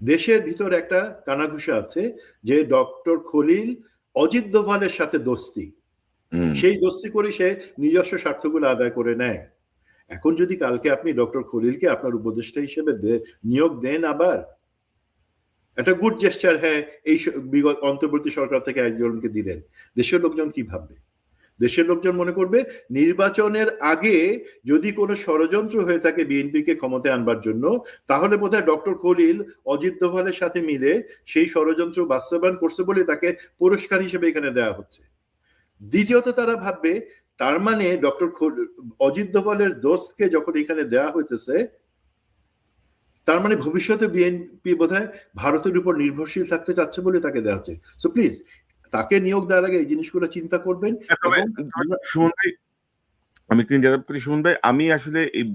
দেশের ভিতরে একটা কানাঘুষা আছে যে ডক্টর খলিল অজিত দোভালের সাথে দোস্তি, সেই দোস্তি করে সে নিজস্ব স্বার্থগুলো আদায় করে নেয়। এখন যদি কালকে আপনি ডক্টর খলিলকে আপনার উপদেষ্টা হিসেবে নিয়োগ দেন, আবার একটা গুড জেস্টার, হ্যাঁ এই বিগত অন্তর্বর্তী সরকার থেকে একজনকে দিলেন, দেশের লোকজন কি ভাববে? দেশের লোকজন মনে করবে নির্বাচনের আগে যদি কোনো ষড়যন্ত্র হয়ে থাকে বিএনপিকে ক্ষমতায় আনবার জন্য, তাহলে বোধহয় ডক্টর খলিল অজিত দোভালের সাথে মিলে সেই ষড়যন্ত্র বাস্তবায়ন করছে বলে তাকে পুরস্কার হিসেবে এখানে দেওয়া হচ্ছে। দ্বিতীয়ত তারা ভাববে তার মানে ডক্টর অজিত দোভালের দোস্তকে যখন এখানে দেওয়া হইতেছে, তার মানে ভবিষ্যতে বিএনপি বোধহয় ভারতের উপর নির্ভরশীল থাকতে চাচ্ছে বলে তাকে দেওয়া হচ্ছে। সো প্লিজ তাকে নিয়োগ দেওয়ার আগে এই জিনিসগুলো চিন্তা করবেন। সুমন ভাই, আমি একটু ইন্টারাপ্ট করি। সুমন ভাই, আমি আসলে এই